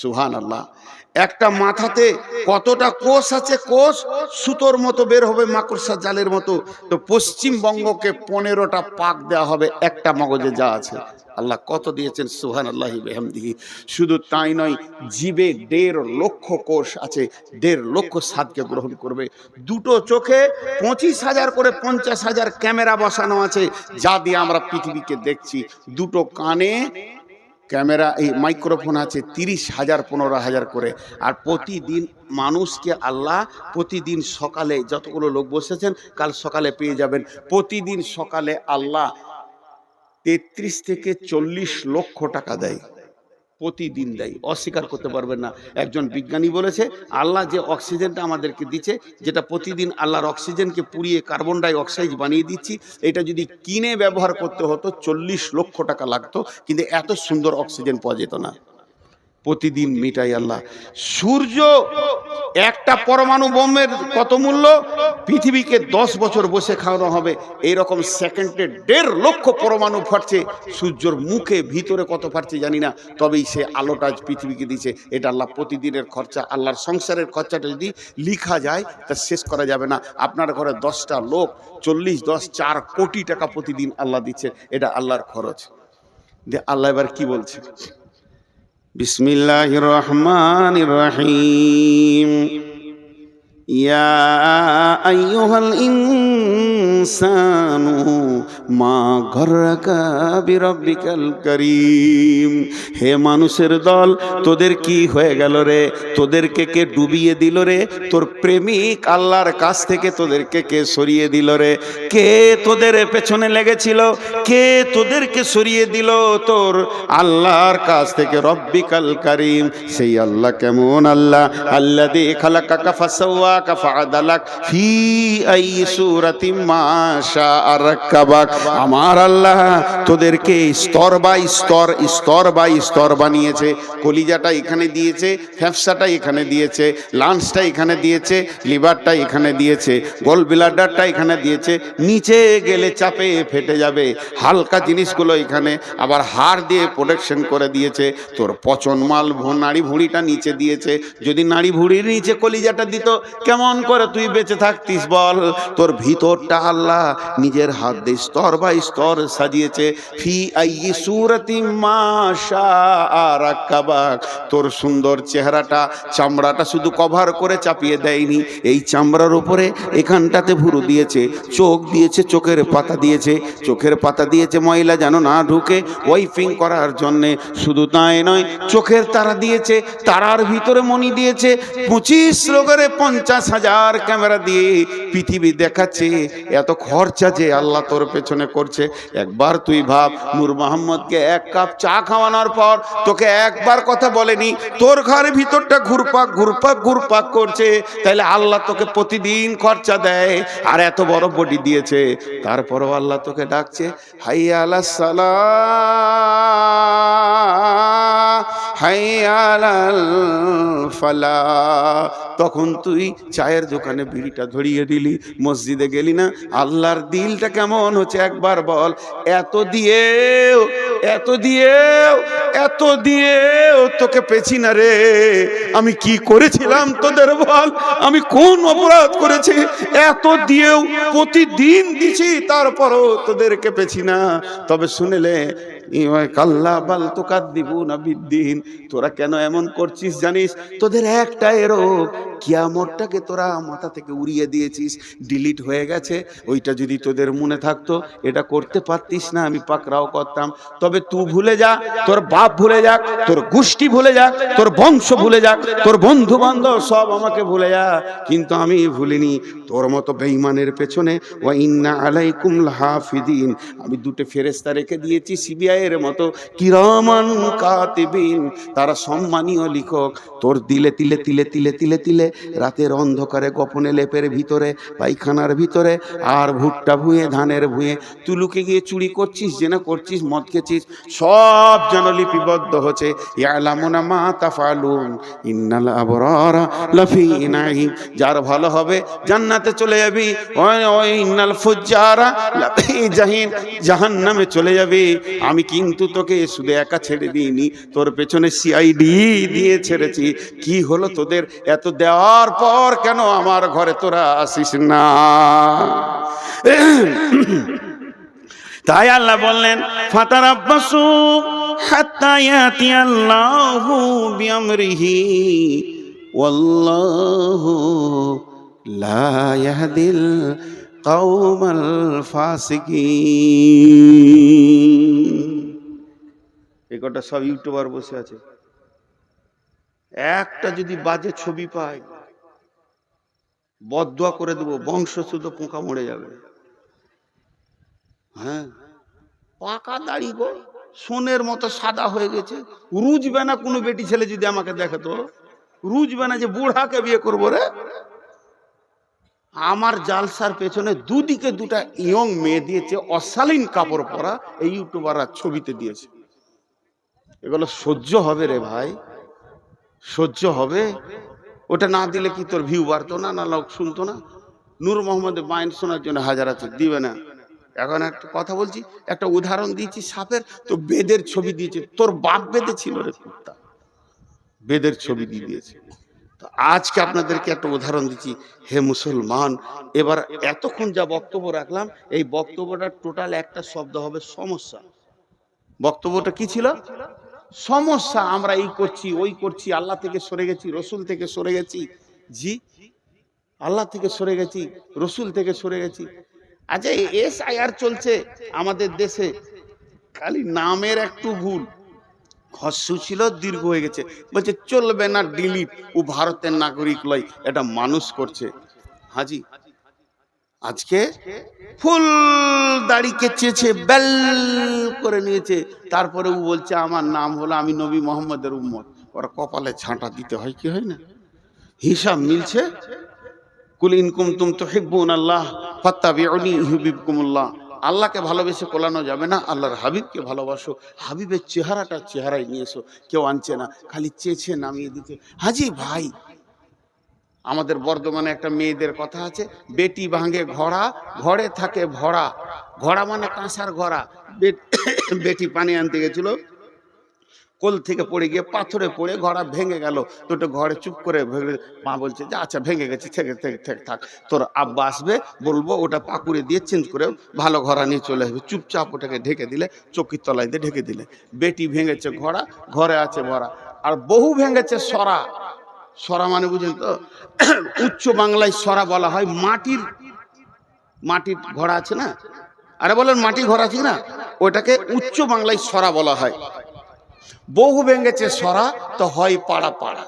সুবহানাল্লাহ। একটা মাথাতে কতটা কোষ আছে, কোষ সুতোর মতো বের হবে, মাকড়সা জালের মতো। তো পশ্চিমবঙ্গকে 15টা পাক দেওয়া হবে একটা মগজে যা আছে। আল্লাহ কত দিয়েছেন, সুবহানাল্লাহি বিহামদিহি। শুধু তাই নয়, জিভে 1.5 লক্ষ কোষ আছে, 1.5 লক্ষ স্বাদকে গ্রহণ করবে। দুটো চোখে 25,000 করে 50,000 ক্যামেরা বসানো আছে, যা দিয়ে আমরা পৃথিবীকে দেখছি। দুটো কানে ক্যামেরা, এই মাইক্রোফোন আছে 30,000 15,000 করে। আর প্রতিদিন মানুষকে আল্লাহ, প্রতিদিন সকালে, যতগুলো লোক বসেছেন কাল সকালে পেয়ে যাবেন, প্রতিদিন সকালে আল্লাহ 33 থেকে 40 লক্ষ টাকা দেয়। প্রতিদিন দেয়, অস্বীকার করতে পারবেন না। একজন বিজ্ঞানী বলেছে আল্লাহ যে অক্সিজেনটা আমাদেরকে দিচ্ছে, যেটা প্রতিদিন আল্লাহর অক্সিজেনকে পুড়িয়ে কার্বন ডাই অক্সাইড বানিয়ে দিচ্ছি, এটা যদি কিনে ব্যবহার করতে হতো 40 লক্ষ টাকা লাগতো, কিন্তু এত সুন্দর অক্সিজেন পাওয়া যেত না। প্রতিদিন মিটাই আল্লাহ। সূর্য একটা পরমাণু বোমের কত মূল্য? পৃথিবীকে 10 বছর বসে খাওয়ানো হবে। এইরকম সেকেন্ডে 1.5 লক্ষ পরমাণু ফাটছে। সূর্যর মুখে ভিতরে কত ফাটছে জানি না, তবেই সে আলোটা আজ পৃথিবীকে দিচ্ছে। এটা আল্লাহ প্রতিদিনের খরচা। আল্লাহর সংসারের খরচাটা যদি লিখা যায় তা শেষ করা যাবে না। আপনার ঘরে 10টা লোক 4 কোটি টাকা প্রতিদিন আল্লাহ দিচ্ছে, এটা আল্লাহর খরচ। যে আল্লাহ এবার কি বলছে, বিসমিল্লাহির রহমানির রহিম, ইয়া আইয়ুহাল ইনসানু মা গররাকা বিরব্বিকাল কারীম। হে মানুষের দল, তোদের কি হয়ে গেল রে? তোদেরকে কে ডুবিয়ে দিল রে? তোর প্রেমিক আল্লাহর কাছ থেকে তোদেরকে কে সরিয়ে দিল রে? কে তোদের পেছনে লেগেছিল? কে তোদেরকে সরিয়ে দিল তোর আল্লাহর কাছ থেকে? রব্বিকাল কারীম, সেই আল্লাহ কেমন আল্লাহ? আল্লাযী খালাকাকা ফাসাওয়া কাফাদালাক ফি আই সূরাতিম মা শাআ রাক্কাবাক। আমার আল্লাহ তোদেরকে স্তর বাই স্তর, স্তর বাই স্তর বানিয়েছে। কলিজাটা এখানে দিয়েছে, ফ্যাফসাটা এখানে দিয়েছে, লাঞ্চটা এখানে দিয়েছে, লিভারটা এখানে দিয়েছে, গোল ব্লাডারটা এখানে দিয়েছে। নিচে গেলে চাপে ফেটে যাবে, হালকা জিনিসগুলো এখানে, আবার হাড় দিয়ে প্রোটেকশন করে দিয়েছে। তোর পচন মাল নাড়ি ভুঁড়িটা নিচে দিয়েছে। যদি নাড়ি ভুঁড়ির নিচে কলিজাটা দিত, কেমন করে তুই বেঁচে থাকতিস বল? তোর ভিতরটা আল্লাহ নিজের হাত দিয়ে স্তর বাই স্তর সাজিয়েছে। ফি আইয়ি সূরাতিম মা শাআ রাক্কাবাক। তোর সুন্দর চেহারাটা, চামড়াটা শুধু কভার করে চাপিয়ে দেয়নি, এই চামড়ার উপরে এখানটাতে ভুরু দিয়েছে, চোখ দিয়েছে, চোখের পাতা দিয়েছে, চোখের পাতা দিয়েছে ময়লা যেন না ঢুকে, ওয়াইপিং করার জন্যে। শুধু তাই নয়, চোখের তারা দিয়েছে, তারার ভিতরে মণি দিয়েছে। 25 লোকের 50,000 ক্যামেরা দিয়ে পৃথিবী দেখাচ্ছে। এত খরচা যে আল্লাহ তোর পেছনে করছে। একবার তুই ভাব, নূর মোহাম্মদকে 1 কাপ চা খাওয়ানোর পর তোকে একবার কথা বলেনি, তোর ঘরের ভিতরটা ঘুরপাক ঘুরপাক ঘুরপাক করছে। তাইলে আল্লাহ তোকে প্রতিদিন খরচা দেয়, আর এত বড় বডি দিয়েছে, তারপরও আল্লাহ তোকে ডাকছে, হাইয়া আলাস সালাহ, হাইয়া আলাল ফালাহ। তখন তুই চায়ের দোকানে বিড়িটা ধরিয়ে দিলি, মসজিদে গেলি না। আল্লাহর দিলটা কেমন হচ্ছে একবার বল। এত দিয়েও এত দিয়েও এত দিয়েও তোকে পেছি না রে। আমি কি করেছিলাম তোদের বল? আমি কোন অপরাধ করেছি? এত দিয়েও প্রতিদিন দিছি, তারপরও তোদেরকে পেছি না। তবে শুনেলে কাল্লা বাল তুকাদ্দিবুনা বিদ্দিন। তোরা কেন এমন করছিস জানিস? তোদের একটাই রোগ, কিয়ামতটাকে তোরা মাথা থেকে উড়িয়ে দিয়েছিস, ডিলিট হয়ে গেছে। ওইটা যদি তোদের মনে থাকতো, এটা করতে পারতিস না, আমি পাকড়াও করতাম। তবে তুই ভুলে যা, তোর বাপ ভুলে যাক, তোর গোষ্ঠী ভুলে যাক, তোর বংশ ভুলে যাক, তোর বন্ধু বান্ধব সব আমাকে ভুলে যা, কিন্তু আমি ভুলিনি। তোর মতো বেঈমানের পেছনে ওয়া ইন্না আলাইকুম লাহাফিদিন, আমি 2টে ফেরেশতা রেখে দিয়েছি সিবিআই এর মতো, কিরামান কাতিবিন, তারা সম্মানীয় লিখক। তোর দিলে তিলে তিলে তিলে তিলে তিলে রাতের অন্ধকারে গোপনে লেপের ভিতরে, পায়খানার ভিতরে, আর ভুট্টা ভুঁয়ে, ধানের ভুঁয়ে তুই লুকে গিয়ে চুরি করছিস, জেনা করছিস, মদ খেছিস, সব যেন লিপিবদ্ধ হচ্ছে। ইয়ালামুনা মা তাফালুন ইন্নাল আবরারা লাফি নাঈম। যার ভালো হবে জান্নাতে চলে যাবি, ওই ইন্নাল ফুজ্জারা লাফি জাহিম, জাহান্নামে চলে যাবি। আমি কিন্তু তোকে শুধু একা ছেড়ে দিইনি, তোর পেছনে সিআইডি দিয়ে ছেড়েছি। কি হলো তোদের? এত দেওয়ার পর কেন আমার ঘরে তোরা আসিস না? তাই আল্লাহ বললেন, ফাতারাব্বাসু হাত্তা ইয়াতিয়াল্লাহু বিআমরিহি ওয়াল্লাহু লা ইয়াহদিল কাওমাল ফাসিকিন। এই কটা সব ইউটিউবার বসে আছে, একটা যদি বাজে ছবি পায় বদদুয়া করে দেবো, বংশ শুধু পোকা মরে যাবে। হ্যাঁ, পাকা দাড়ি গো, সোনের মতো সাদা হয়ে গেছে। রুজবে না কোনো বেটি ছেলে যদি আমাকে দেখে, তো রুজবে না যে বুড়াকে বিয়ে করবো রে। আমার জালসার পেছনে দুদিকে দুটা ইয়ং মেয়ে দিয়েছে, অশালীন কাপড় পরা, এই ইউটিউবাররা ছবিতে দিয়েছে। এগুলো সহ্য হবে রে ভাই? সহ্য হবে? ওটা না দিলে কি তোর ভিউ বাড়তো না, না লোক শুনতো না? নূর মোহাম্মদের বাইন শোনার জন্য হাজার আছে, দিবে না। এখন একটা কথা বলছি, একটা উদাহরণ দিয়েছি সাপের, তো বেদের ছবি দিয়েছে। তোর বাপ বেদে ছিল রে কুত্তা, বেদের ছবি দিয়ে দিয়েছে। তো আজকে আপনাদেরকে একটা উদাহরণ দিচ্ছি, হে মুসলমান। এবার এতক্ষণ যা বক্তব্য রাখলাম, এই বক্তব্যটা টোটাল একটা শব্দ হবে সমস্যা। বক্তব্যটা কি ছিল? সমস্যা। আমরা এই করছি, ওই করছি, আল্লাহ থেকে সরে গেছি, রসুল থেকে সরে গেছি। জি, আল্লাহ থেকে সরে গেছি, রসুল থেকে সরে গেছি। আচ্ছা, SIR চলছে আমাদের দেশে, খালি নামের একটু ভুল, হস্য ছিল দীর্ঘ হয়ে গেছে, বলছে চলবে না, ডিলিট। ও ভারতের নাগরিক লয়, এটা মানুষ করছে। হাজি আজকে ফুল দাড়ি কেচেছে, বেল করে নিয়েছে, তারপরে ও বলছে আমার নাম হলো, আমি নবী মোহাম্মদের উম্মত। ওরা কপালে ঝাঁটা দিতে হয় কি হয় না? হিসাব মিলছে। কুল ইন কুনতুম তুহিব্বুনাল্লাহ ফাত্তাবিউনি ইউহিব্বুকুমুল্লাহ। আল্লাহকে ভালোবেসে কোলানো যাবে না, আল্লাহর হাবিবকে ভালোবাসো। হাবিবের চেহারাই নিয়ে এসো। কেউ আনছে না, খালি চেঁচে নামিয়ে দিতে। হাজি ভাই, আমাদের বর্ধমানে একটা মেয়েদের কথা আছে, বেটি ভাঙে ঘোড়া, ঘরে থাকে ভরা। ঘোড়া মানে কাঁসার ঘোড়া। বেটি পানি আনতে গেছিল, কোল থেকে পড়ে গিয়ে পাথরে পড়ে ঘোড়া ভেঙে গেল। তো ওটা ঘরে চুপ করে মা বলছে যে আচ্ছা ভেঙে গেছে, থেকে থেকে থেকে থাক, তোর আব্বা আসবে বলবো ওটা পাকুড়ে দিয়ে চেঞ্জ করে ভালো ঘোড়া নিয়ে চলে আসবে। চুপচাপ ওটাকে ঢেকে দিলে, চকির তলায় দিয়ে ঢেকে দিলে। বেটি ভেঙেছে ঘোড়া, ঘরে আছে ভরা। আর বহু ভেঙেছে সরা। সরা মানে বুঝেন তো? উচ্চ বাংলায় সরা বলা হয় মাটির ঘোড়া আছে না, আরে বলেন মাটির ঘোড়া আছে না, ওটাকে উচ্চ বাংলায় সরা বলা হয়। বহু ভেঙেছে সরা, তো হয় পাড়া পাড়া।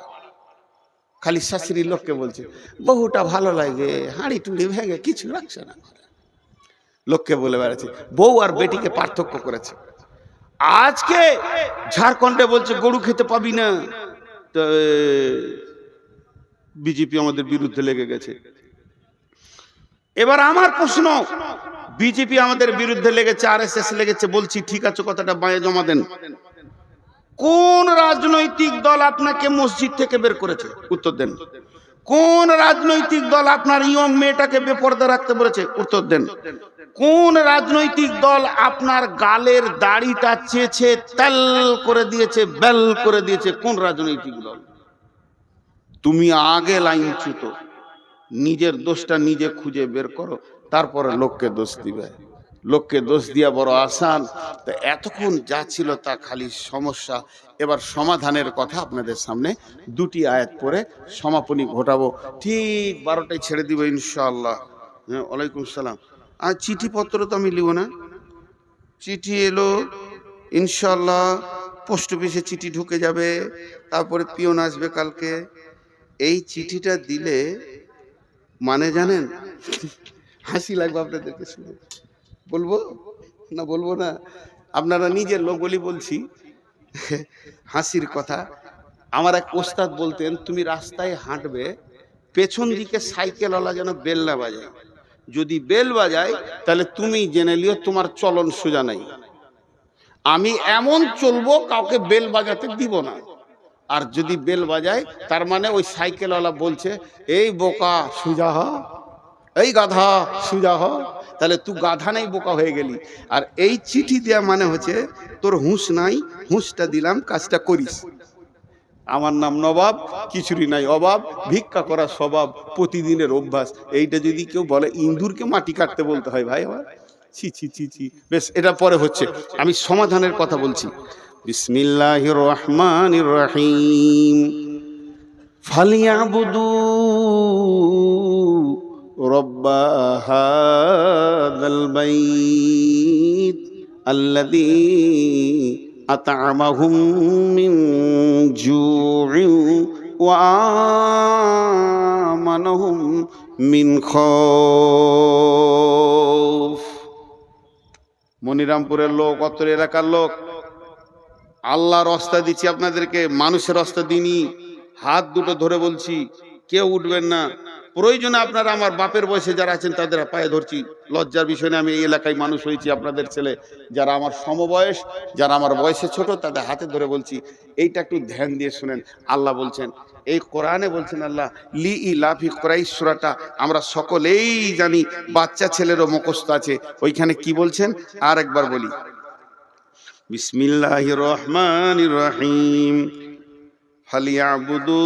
খালি শাশুড়ির লোককে বলছে বহুটা ভালো লাগে, হাঁড়ি টুড়ি ভেঙে কিছু রাখছে না, লোককে বলে বেড়াচ্ছে। বউ আর বেটিকে পার্থক্য করেছে। আজকে ঝাড়খণ্ডে বলছে গরু খেতে পাবি না, তো বিজেপি আমাদের বিরুদ্ধে লেগে গেছে। এবার আমার প্রশ্ন, বিজেপি আমাদের বিরুদ্ধে লেগেছে, RSS লেগেছে, বলছি ঠিক আছে, কথাটা বাঁয়ে জমা দেন। কোন রাজনৈতিক দল আপনাকে মসজিদ থেকে বের করেছে? উত্তর দেন। কোন রাজনৈতিক দল আপনার ইয়ং মেয়েটাকে বেপরদা রাখতে বলেছে? উত্তর দেন। কোন রাজনৈতিক দল আপনার গালের দাড়িটা চেঁচে তেল করে দিয়েছে, বেল করে দিয়েছে? কোন রাজনৈতিক দল? তুমি আগে লাইনচ্যুত, নিজের দোষটা নিজে খুঁজে বের করো, তারপরে লোককে দোষ দিবে। লোককে দোষ দিয়া বড় আসান। তো এতক্ষণ যা ছিল তা খালি সমস্যা। এবার সমাধানের কথা আপনাদের সামনে দুটি আয়াত পড়ে সমাপনী ঘটাবো। ঠিক 12টায় ছেড়ে দিব ইনশাআল্লাহ। হ্যাঁ, ওয়ালাইকুম সালাম। আর চিঠিপত্র তো আমি লিব না, চিঠি এলো ইনশাআল্লাহ, পোস্ট অফিসে চিঠি ঢুকে যাবে, তারপরে পিয়ন আসবে কালকে। এই চিঠিটা দিলে মানে জানেন, হাসি লাগবে আপনাদেরকে শুনে। বলবো না বলবো না? আপনারা নিজের লোক বলি বলছি, হাসির কথা। আমার এক ওস্তাদ বলতেন, তুমি রাস্তায় হাঁটবে, পেছন দিকে সাইকেলওয়ালা যেন বেল না বাজায়। যদি বেল বাজায় তাহলে তুমি জেনে লিও তোমার চলন সোজা নাই। আমি এমন চলবো কাউকে বেল বাজাতে দিব না। আর যদি বেল বাজায় তার মানে ওই সাইকেলওয়ালা বলছে এই বোকা সোজা হ, এই গাধা সোজা হ। তাহলে তুই গাধা নাই, বোকা হয়ে গেলি। আর এই চিঠি দেয়া মানে হচ্ছে তোর হুঁশ নাই, হুঁশটা দিলাম, কাজটা করিস। আমার নাম নবাব, কিছুরই নাই অভাব, ভিক্ষা করা স্বভাব, প্রতিদিনের অভ্যাস। এইটা যদি কেউ বলে, ইন্দুরকে মাটি কাটতে বলতে হয় ভাই আমার? ছি ছি ছি ছি। বেশ, এটা পরে হচ্ছে, আমি সমাধানের কথা বলছি। বিসমিল্লাহির রহমানির রহিম। ফালিয়াবুদু রব্বা হাযাল বাইত আল্লাযী আত'আমাহুম মিন জু'ইন ওয়া আমানাহুম মিন খাউফ। মনিরামপুরের লোক, অত্র এলাকার লোক, আল্লাহর রাস্তা দিচ্ছি আপনাদেরকে, মানুষের রাস্তা দিনি। হাত দুটো ধরে বলছি, কেউ উঠবেন না। প্রয়োজনে আপনারা আমার বাপের বয়সে যারা আছেন তাদের পায়ে ধরছি। লজ্জার বিষয় না, আমি এই এলাকায় মানুষ হয়েছি, আপনাদের ছেলে। যারা আমার সমবয়স, যারা আমার বয়সে ছোট, তাদের হাতে ধরে বলছি। এইটা একটু ধ্যান দিয়ে শুনেন। আল্লাহ বলছেন, এই কোরআনে বলছেন আল্লাহ, লি ইলাফি কুরাইশ সূরাটা আমরা সকলেই জানি, বাচ্চা ছেলেরও মুখস্থ আছে। ওইখানে কি বলছেন আর একবার বলি। বিসমিল্লাহির রহমানির রহিম, ফালিয়াবুদু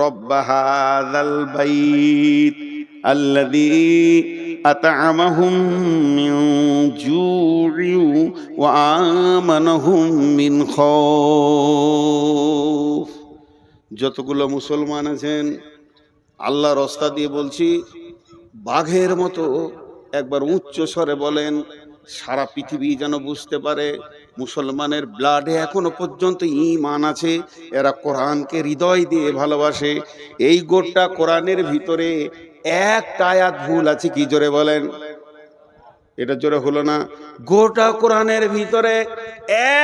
রব্ব হাযাল বাইত আল্লাযী আত'আমাহুম মিন জু'ইন ওয়া আমানাহুম মিন খাউফ। যতগুলো মুসলমান আছেন, আল্লাহর রাস্তা দিয়ে বলছি, বাঘের মতো একবার উচ্চ স্বরে বলেন, সারা পৃথিবী যেন বুঝতে পারে মুসলমানের ব্লাডে এখনো পর্যন্ত ঈমান আছে। এরা কোরআনকে হৃদয় দিয়ে ভালোবাসে। এই গোটা কোরআনের ভিতরে একটা আয়াত ভুল আছে কি? জোরে বলেন। এটা জোরে হলো না। গোটা কোরআনের ভিতরে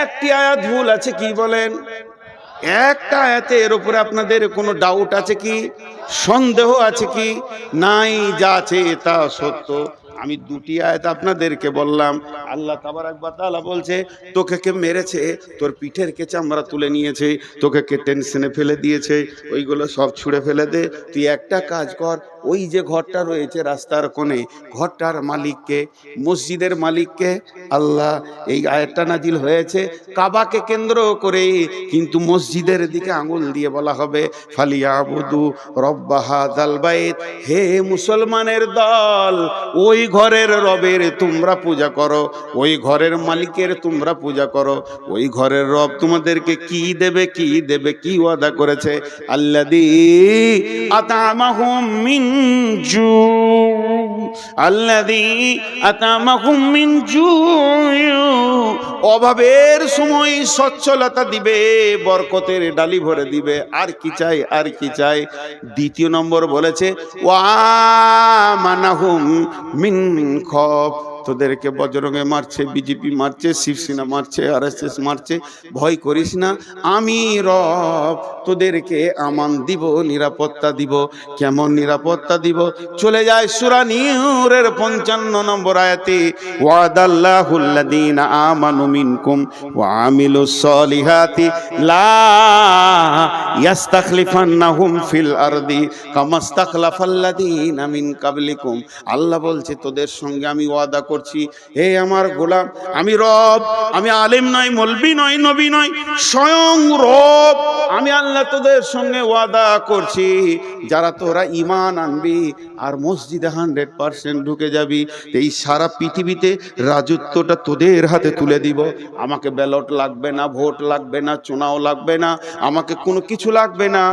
একটি আয়াত ভুল আছে কি? বলেন। একটা আয়াতে। এর উপরে আপনাদের কোনো ডাউট আছে কি? সন্দেহ আছে কি? নাই, যা আছে তা সত্য। আমি দুটি আয়াত আপনাদেরকে বললাম। আল্লাহ তাবারাক ওয়া তাআলা বলছে, তোকে কে মেরেছে, তোর পিঠের কে চামড়া তুলে নিয়েছে, তোকে কে টেনশনে ফেলে দিয়েছে, ওইগুলো সব ছুঁড়ে ফেলে দে। তুই একটা কাজ কর, ওই যে ঘরটা রয়েছে রাস্তার কোণে, ঘরটার মালিককে, মসজিদের মালিককে। আল্লাহ এই আয়াতটা নাজিল হয়েছে কাবাকে কেন্দ্র করে, কিন্তু মসজিদের দিকে আঙুল দিয়ে বলা হবে, ফালিয়াবুদু রব্ব হাযাল বাইত। হে মুসলমানের দল, ওই ঘরের রবের তোমরা পূজা করো, ওই ঘরের মালিকের তোমরা পূজা করো। ওই ঘরের রব তোমাদেরকে কি দেবে, কি দেবে, কি ওয়াদা করেছে? আল্লাযী আত'আমাহুম মিন জু, আল্লাযী আত'আমাহুম মিন জু। অভাবের সময় সচ্ছলতা দিবে, বরকতের ডালি ভরে দিবে। আর কি চাই, আর কি চাই? দ্বিতীয় নম্বর বলেছে, ওয়া আমানাহুম মিন খাউফ। তোদেরকে বজরঙ্গে মারছে, বিজেপি মারছে, শিবসেনা মারছে, আরএসএস মারছে, ভয় করিস না, আমি রব তোদেরকে আমান দিব, নিরাপত্তা দিব। কেমন নিরাপত্তা দিব? চলে যায় সূরা নূরের 55 নম্বর আয়াতে, ওয়াদাল্লাহুল্লাযীনা আমানু মিনকুম ওয়া আমিলুস সলিহাতি লা ইয়াস্তাখলিফান্নাহুম ফিল আরদি কামাস্তাখলাফাল্লাযীনা মিন কাবলিকুম। আল্লাহ বলছে, তোদের সঙ্গে আমি ওয়াদা করছি, হে আমার গোলাম, আমি রব, আমি আলেম নয়, মৌলবি নয়, নবী নয়, স্বয়ং রব। আমি আল্লাহ তোদের সঙ্গে ওয়াদা করছি, যারা তোরা ঈমান আনবি আর মসজিদে 100% ঢুকে যাবি, এই সারা পৃথিবীতে রাজত্বটা তোদের হাতে তুলে দিব। আমাকে ব্যালট লাগবে না, ভোট লাগবে না, চুনাও লাগবে না, আমাকে কোনো কিছু লাগবে না।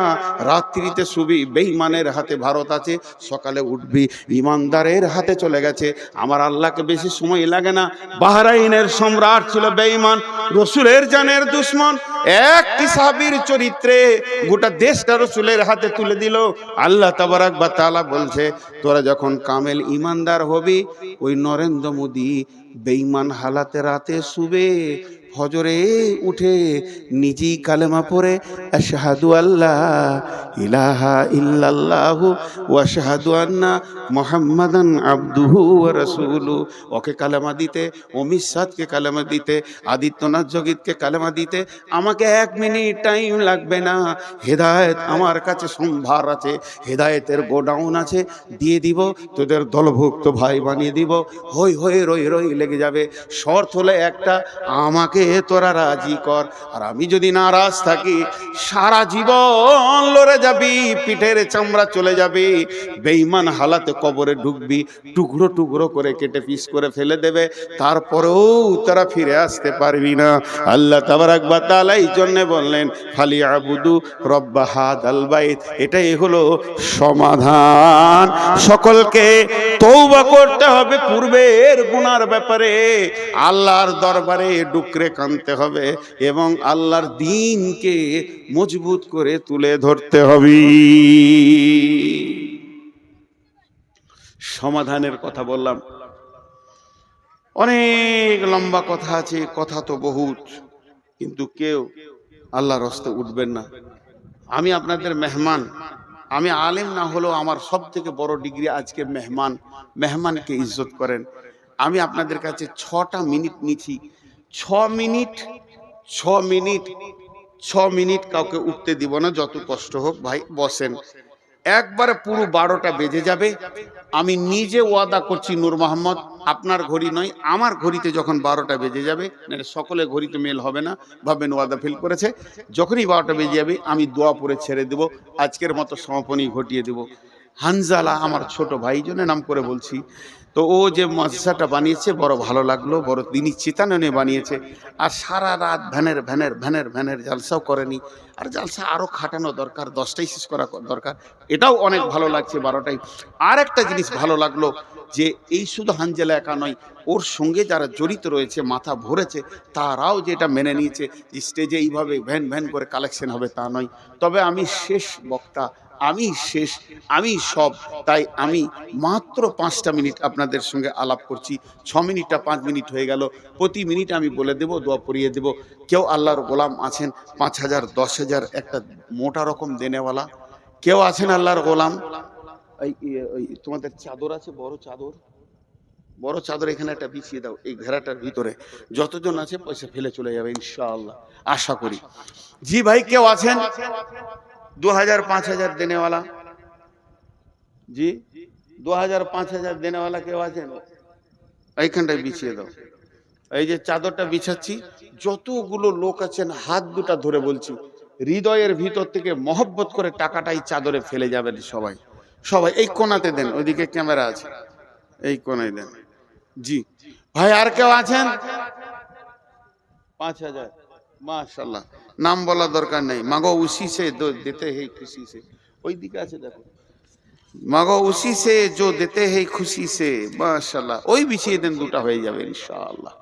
রাত্রিতে শুবি, বেঈমানের হাতে ভারত আছে, সকালে উঠবি ঈমানদারের হাতে চলে গেছে। আমার আল্লাহকে বেশি সময় লাগে না। বাহরাইনের সম্রাট ছিল বেঈমান, রসুলের জানের দুশমন। একটি সাহাবীর চরিত্রে গোটা দেশটা রসুলের হাতে তুলে দিল। আল্লাহ তাবারাক ওয়া তাআলা বলছে, তোরা যখন কামেল ঈমানদার হবি, ওই নরেন্দ্র মোদী বেঈমান হালাতে রাতে শুবে, ফজরে উঠে নিজেই কালেমা পড়ে আশহাদু আল্লা ইলাহা ইল্লাল্লাহু ওয়া আশহাদু আন্না মুহাম্মাদান আবদুহু ওয়া রাসূলুহু। ওকে কালেমা দিতে, অমিত শাহকে কালেমা দিতে, আদিত্যনাথ যোগীকে কালেমা দিতে আমাকে 1 মিনিট টাইম লাগবে না। হেদায়েত আমার কাছে সম্ভার আছে, হেদায়েতের গোডাউন আছে, দিয়ে দিব, তোদের দলভুক্ত ভাই বানিয়ে দিব। হই হই রই রই লেগে যাবে। শর্ত হলে একটা, আমাকে তোরা রাজি কর। আর আমি যদি নারাজ থাকি, সারা জীবন লড়ে যাবি, পিঠের চামড়া চলে যাবে, বেঈমান হালাতে কবরে ঢুকবি, টুকরো টুকরো করে কেটে পিস করে ফেলে দেবে, তারপরেও তারা ফিরে আসতে পারবি না। আল্লাহ তাবারাক ওয়া তাআলা এই জন্য বললেন, ফালিয়াবুদু রব্ব হাযাল বাইত। এটাই হলো সমাধান। সকলকে তওবা করতে হবে পূর্বের গুনার ব্যাপারে, আল্লাহর দরবারে ডুকরে কাঁদতে হবে এবং আল্লাহর দ্বীনকে মজবুত করে তুলে ধরতে হবে। সমাধানের কথা বললাম, অনেক লম্বা কথা আছে, কথা তো বহুত। কিন্তু কেউ আল্লাহর রাস্তায় উঠবেন না। আমি আপনাদের মেহমান, আমি আলেম না হলেও আমার সব থেকে বড় ডিগ্রি আজকে মেহমান। মেহমানকে ইজ্জত করেন। আমি আপনাদের কাছে 6টা মিনিট নিচ্ছি। 6 মিনিট, 6 মিনিট, 6 মিনিট কাউকে উঠতে দিব না, যত কষ্ট হোক। ভাই বসেন। একবারে পুরো 12টা বেজে যাবে। আমি নিজে ওয়াদা করছি নূর মোহাম্মদ, আপনার ঘড়ি নয়, আমার ঘড়িতে যখন 12টা বেজে যাবে, সকলে ঘড়িতে মেল হবে না, ভাববেন ওয়াদা ফেল করেছে। যখনই 12টা বেজে যাবে আমি দোয়া পড়ে ছেড়ে দেব, আজকের মতো সমাপনী ঘটিয়ে দেব। হানজালা আমার ছোট ভাই, জন্য নাম করে বলছি। তো ও যে মাদ্রাসাটা বানিয়েছে বড় ভালো লাগলো, বড় দিনী চেতনা বানিয়েছে। আর সারা রাত ভ্যানের ভ্যানের ভ্যানের ভ্যানের জালসাও করেনি। আর জালসা আরো খাটানো দরকার, 10টাই শেষ করা দরকার। এটাও অনেক ভালো লাগছে 12টাই। আর একটা জিনিস ভালো লাগলো যে এই শুধু হানজালা একা নয়, ওর সঙ্গে যারা জড়িত রয়েছে, মাথা ভরেছে, তারাও যেটা মেনে নিয়েছে যে স্টেজে এইভাবে ভ্যান ভ্যান করে কালেকশন হবে তা নয়। তবে আমি শেষ বক্তা, আমি শেষ, আমি সব। তাই আমি মাত্র 5টা মিনিট আপনাদের সঙ্গে আলাপ করছি। 6 মিনিটটা 5 মিনিট হয়ে গেল। প্রতি মিনিট আমি বলে দেব, দোয়া পড়িয়ে দেব। কেউ আল্লাহর গোলাম আছেন 5,000 10,000 একটা মোটা রকম দেনেওয়ালা? কেউ আছেন আল্লাহর গোলাম? ওই তোমাদের চাদর আছে, বড় চাদর, বড় চাদর এখানে একটা বিছিয়ে দাও, এই ঘেরাটার ভিতরে যতজন আছে পয়সা ফেলে চলে যাবে ইনশাআল্লাহ, আশা করি। জি ভাই, কেউ আছেন 2000 5000 দেনেওয়ালা? জি, 2000 5000 দেনেওয়ালা কেউ আছেন? এইখানটায় বিছিয়ে দাও। এই যে চাদরটা বিছাচ্ছি, যতগুলো লোক আছেন হাত দুটা ধরে বলছি, হৃদয়ের ভিতর থেকে মহব্বত করে টাকাটাই চাদরে ফেলে যাবেন সবাই। সবাই এই কোণাতে দেন, ওইদিকে ক্যামেরা আছে, এই কোণায় দেন। জি ভাই, আর কেউ আছেন? 5000, মাশাআল্লাহ। নাম বলা দরকার নেই। মাগো উসি সে দেতে হে খুশি সে, ওই দিকে আছে দেখো। মাগো উসি সে जो देते हैं खुशी से, মাশাআল্লাহ। ওই বিছিয়ে দেন, দুটা হয়ে যাবে ইনশাআল্লাহ।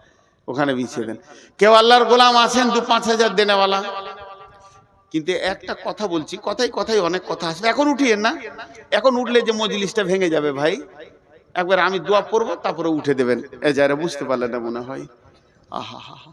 ওখানে বিছিয়ে দেন। কেউ আল্লাহর গোলাম আছেন 2-5 হাজার দেনেওয়ালা? কিন্তু একটা কথা বলছি, কথাই কথাই অনেক কথা আসবে। এখন উঠিয়েন না, এখন উঠলে যে মজলিসটা ভেঙে যাবে ভাই। একবার আমি দোয়া পড়বো, তারপরে উঠে দেবেন। এ যারা বুঝতে পারলেন না মনে হয়। আহা হা হা।